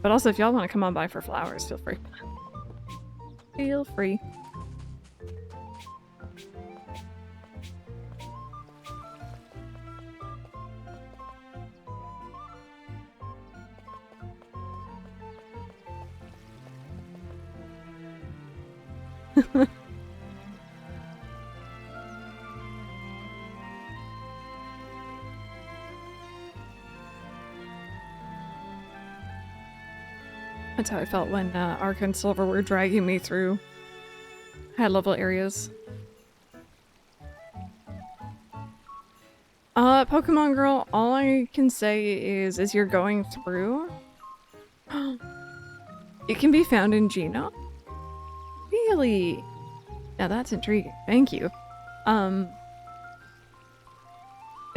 But also, if y'all want to come on by for flowers, feel free. Feel free. That's how I felt when Arc and Silver were dragging me through high-level areas. Pokemon Girl, all I can say is as you're going through, it can be found in Geno. Really? Now that's intriguing. Thank you. As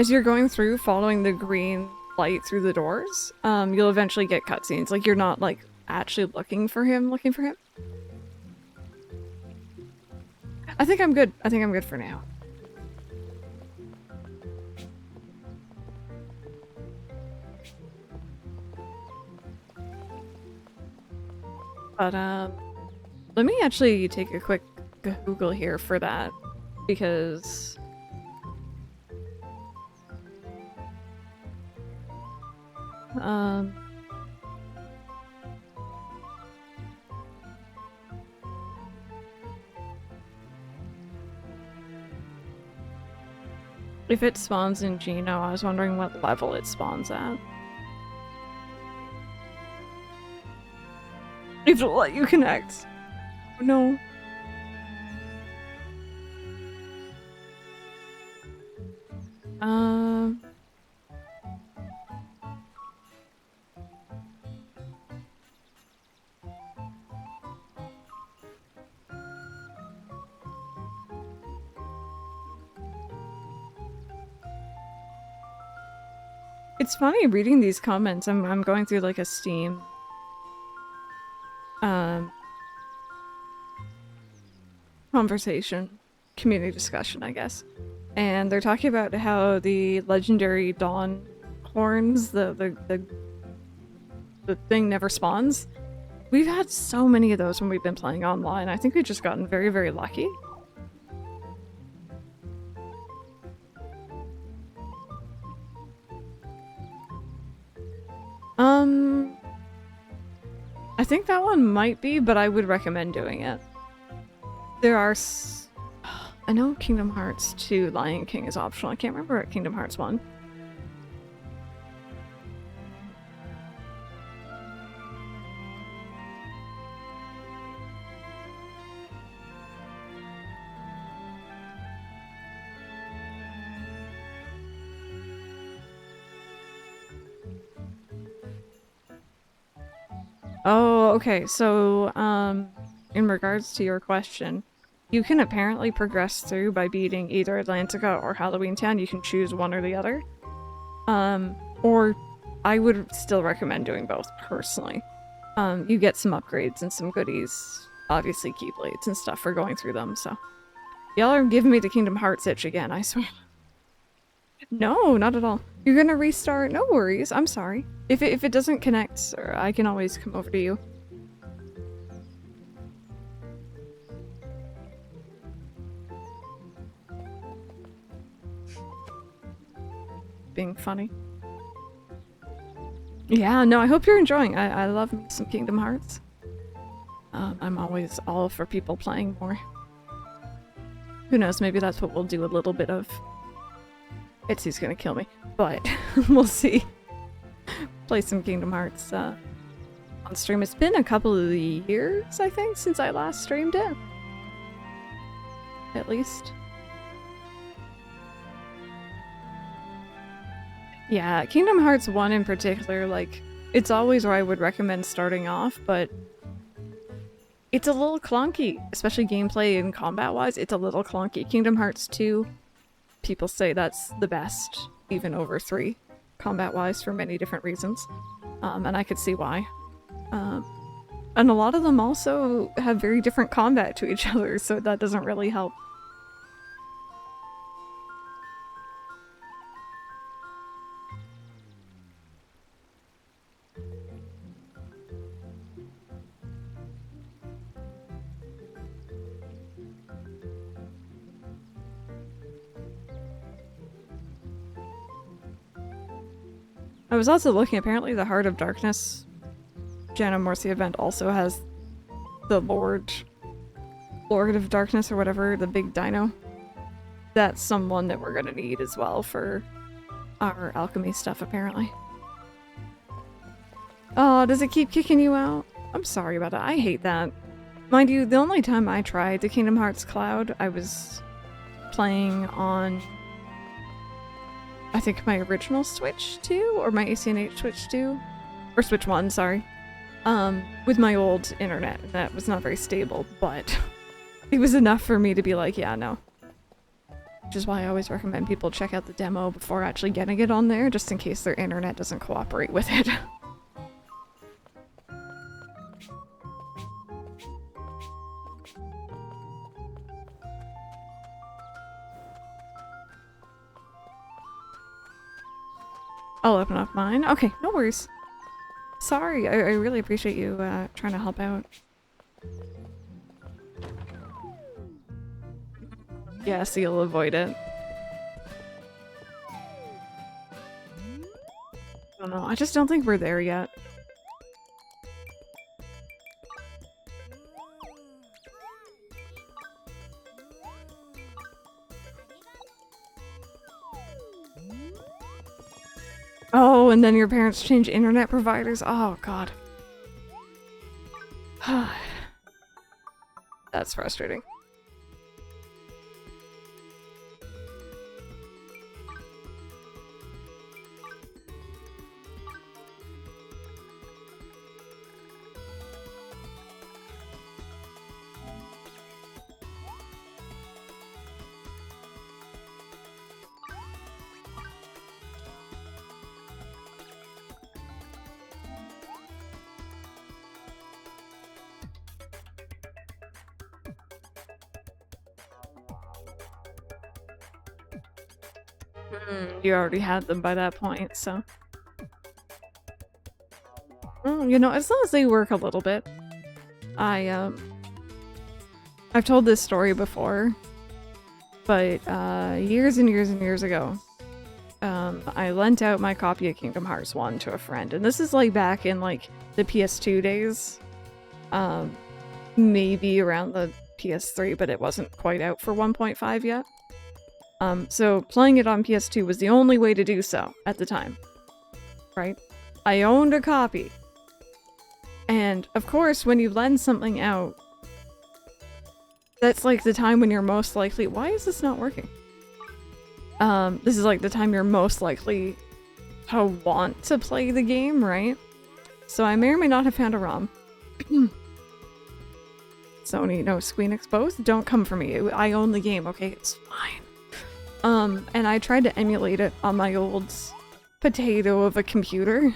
you're going through, following the green light through the doors, you'll eventually get cutscenes. Like, you're not, like, actually looking for him. I think I'm good. I think I'm good for now. But, let me actually take a quick Google here for that, because... if it spawns in Geno, I was wondering what level it spawns at. If it'll let you connect. Oh, no. It's funny reading these comments. I'm going through like a Steam conversation, community discussion, I guess. And they're talking about how the legendary dawn horns, the thing never spawns. We've had so many of those when we've been playing online. I think we've just gotten very, very lucky. I think that one might be, but I would recommend doing it. There are I know Kingdom Hearts 2 Lion King is optional. I can't remember at Kingdom Hearts 1. Oh, okay. So, in regards to your question, you can apparently progress through by beating either Atlantica or Halloween Town. You can choose one or the other. Or I would still recommend doing both, personally. You get some upgrades and some goodies. Obviously, Keyblades and stuff for going through them, so. Y'all are giving me the Kingdom Hearts itch again, I swear. No, not at all. You're gonna restart? No worries, I'm sorry. If it doesn't connect, I can always come over to you. Being funny. Yeah, no, I hope you're enjoying. I love me some Kingdom Hearts. I'm always all for people playing more. Who knows, maybe that's what we'll do a little bit of. Itzy's gonna kill me, but we'll see. Play some Kingdom Hearts on stream. It's been a couple of years, I think, since I last streamed it. At least. Yeah, Kingdom Hearts 1 in particular, like, it's always where I would recommend starting off, but it's a little clunky, especially gameplay and combat-wise. It's a little clunky. Kingdom Hearts 2, people say that's the best, even over 3, combat-wise, for many different reasons. And I could see why. And a lot of them also have very different combat to each other, so that doesn't really help. I was also looking, apparently the Heart of Darkness Janamorcia event also has the Lord of Darkness or whatever, the big dino. That's someone that we're gonna need as well for our alchemy stuff, apparently. Oh, does it keep kicking you out? I'm sorry about that. I hate that. Mind you, the only time I tried the Kingdom Hearts Cloud, I was playing on, I think, my original Switch 2, or my ACNH Switch 2, or Switch 1, sorry, with my old internet. That was not very stable, but it was enough for me to be like, yeah, no. which is why I always recommend people check out the demo before actually getting it on there, just in case their internet doesn't cooperate with it. I'll open up mine. Okay, no worries. Sorry, I really appreciate you trying to help out. Yeah, so you'll avoid it. I don't know, I just don't think we're there yet. Oh, and then your parents change internet providers? Oh, God. That's frustrating. You already had them by that point, so... you know, as long as they work a little bit. I've told this story before, but years and years and years ago, I lent out my copy of Kingdom Hearts 1 to a friend, and this is like back in like the PS2 days. Maybe around the PS3, but it wasn't quite out for 1.5 yet. So playing it on PS2 was the only way to do so at the time, right? I owned a copy. And of course, when you lend something out, that's like the time when you're most likely— why is this not working? This is like the time you're most likely to want to play the game, right? So I may or may not have found a ROM. Sony, no, screen exposed? Don't come for me. I own the game, okay? It's fine. And I tried to emulate it on my old potato of a computer.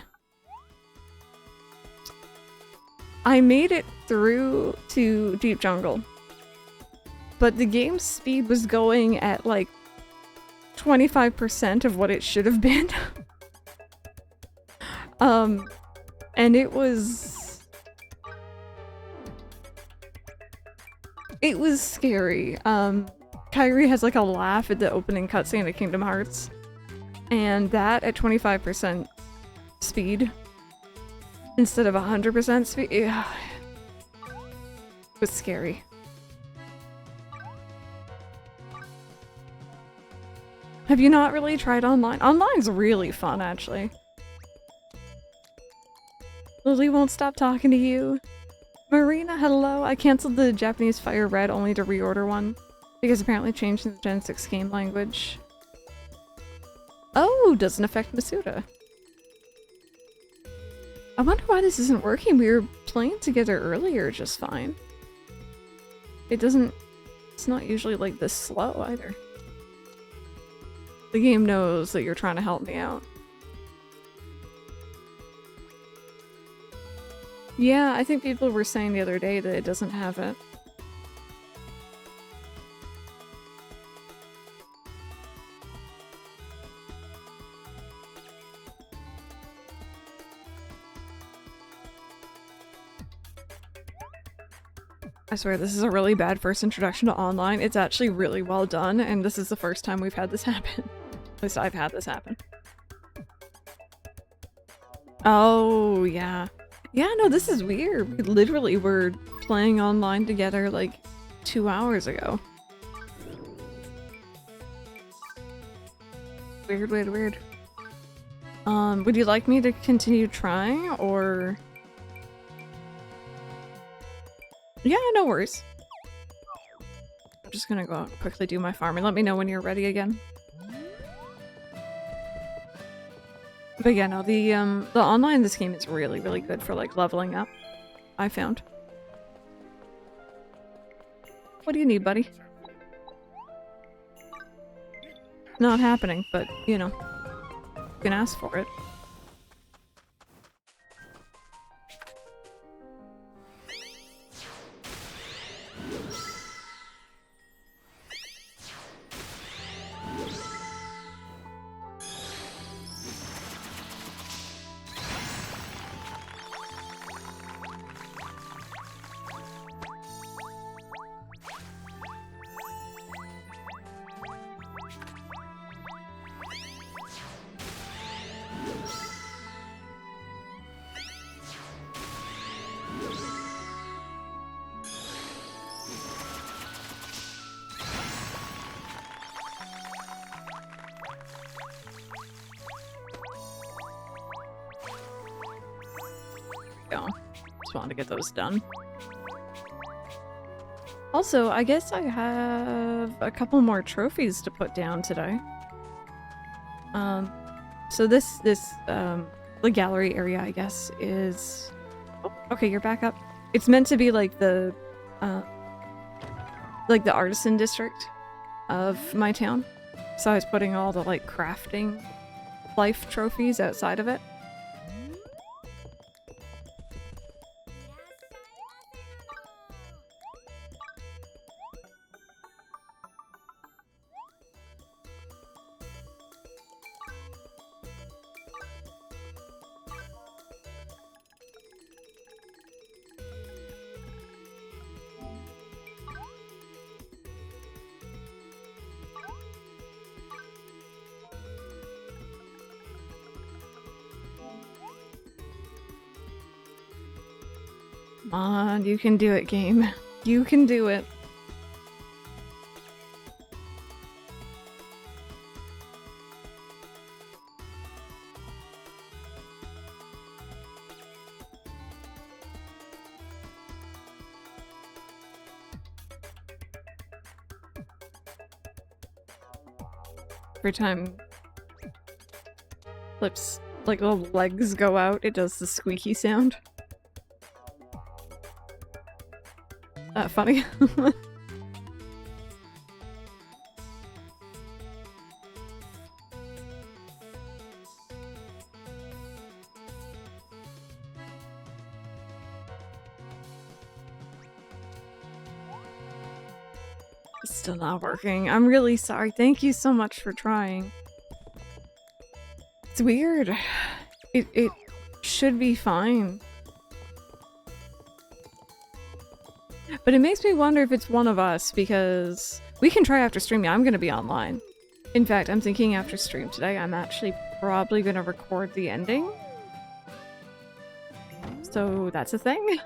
I made it through to Deep Jungle, but the game's speed was going at like 25% of what it should have been. And it was scary. Kyrie has like a laugh at the opening cutscene of Kingdom Hearts, and that at 25% speed instead of 100% speed, yeah, it was scary. Have you not really tried online? Online's really fun, actually. Lily won't stop talking to you. Marina, hello. I canceled the Japanese Fire Red only to reorder one, because apparently changed in the Gen 6 game language. Oh, doesn't affect Masuda. I wonder why this isn't working. We were playing together earlier just fine. It's not usually like this slow either. The game knows that you're trying to help me out. Yeah, I think people were saying the other day that it doesn't have it. I swear, this is a really bad first introduction to online. It's actually really well done, and this is the first time we've had this happen. At least I've had this happen. Oh, yeah. Yeah, no, this is weird. We literally were playing online together like 2 hours ago. Weird, weird, weird. Would you like me to continue trying, or...? Yeah, no worries. I'm just gonna go out and quickly do my farming. Let me know when you're ready again. But yeah, no, the online in this game is really, really good for like leveling up, I found. What do you need, buddy? not happening, but, you know, you can ask for it. Go. Just wanted to get those done. Also, I guess I have a couple more trophies to put down today. So the gallery area, I guess, is... Oh, okay, you're back up. It's meant to be like the artisan district of my town. So I was putting all the, like, crafting life trophies outside of it. Come on, you can do it, game. You can do it. Every time Flip's, like, little legs go out, it does the squeaky sound. Funny. Still not working. I'm really sorry. Thank you so much for trying. It's weird. It should be fine. But it makes me wonder if it's one of us, because we can try after stream. Yeah, I'm going to be online. In fact, I'm thinking after stream today, I'm actually probably going to record the ending. So that's a thing.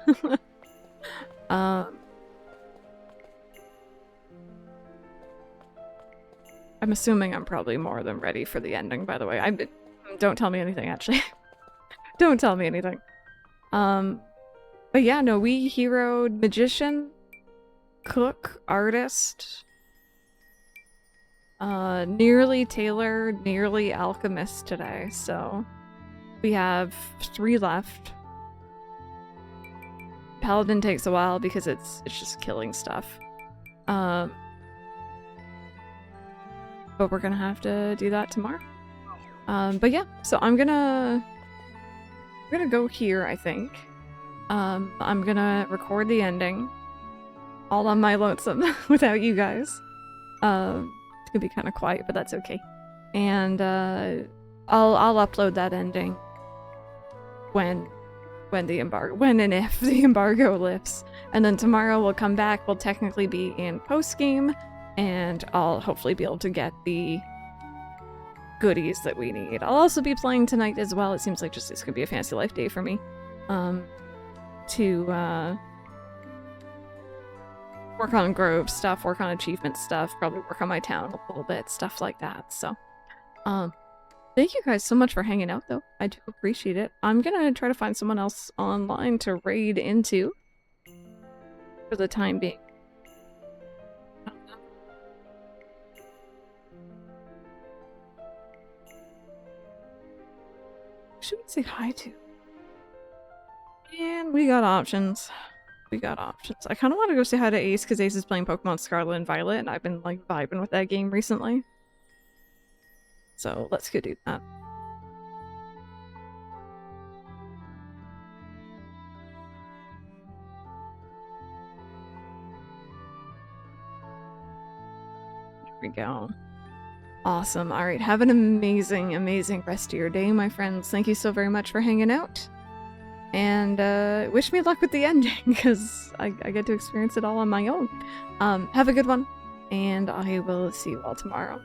I'm assuming I'm probably more than ready for the ending, by the way. Don't tell me anything, actually. Don't tell me anything. But yeah, no, we heroed magician, cook, artist, nearly tailor, nearly alchemist today, so we have 3 left. Paladin takes a while because it's just killing stuff. But we're gonna have to do that tomorrow. But yeah, so I'm gonna go here, I think. I'm gonna record the ending all on my lonesome without you guys. It's gonna be kind of quiet, but that's okay. And I'll upload that ending when and if the embargo lifts. And then tomorrow we'll come back. We'll technically be in post game, and I'll hopefully be able to get the goodies that we need. I'll also be playing tonight as well. It seems like it's gonna be a Fantasy Life day for me. To work on Grove stuff, work on achievement stuff, probably work on my town a little bit, stuff like that. So, thank you guys so much for hanging out, though. I do appreciate it. I'm gonna try to find someone else online to raid into for the time being. Who should we say hi to? And we got options. We got options. I kind of want to go say hi to Ace because Ace is playing Pokemon Scarlet and Violet, and I've been, like, vibing with that game recently. So let's go do that. There we go. Awesome. All right. Have an amazing, amazing rest of your day, my friends. Thank you so very much for hanging out. And wish me luck with the ending, because I get to experience it all on my own. Have a good one, and I will see you all tomorrow.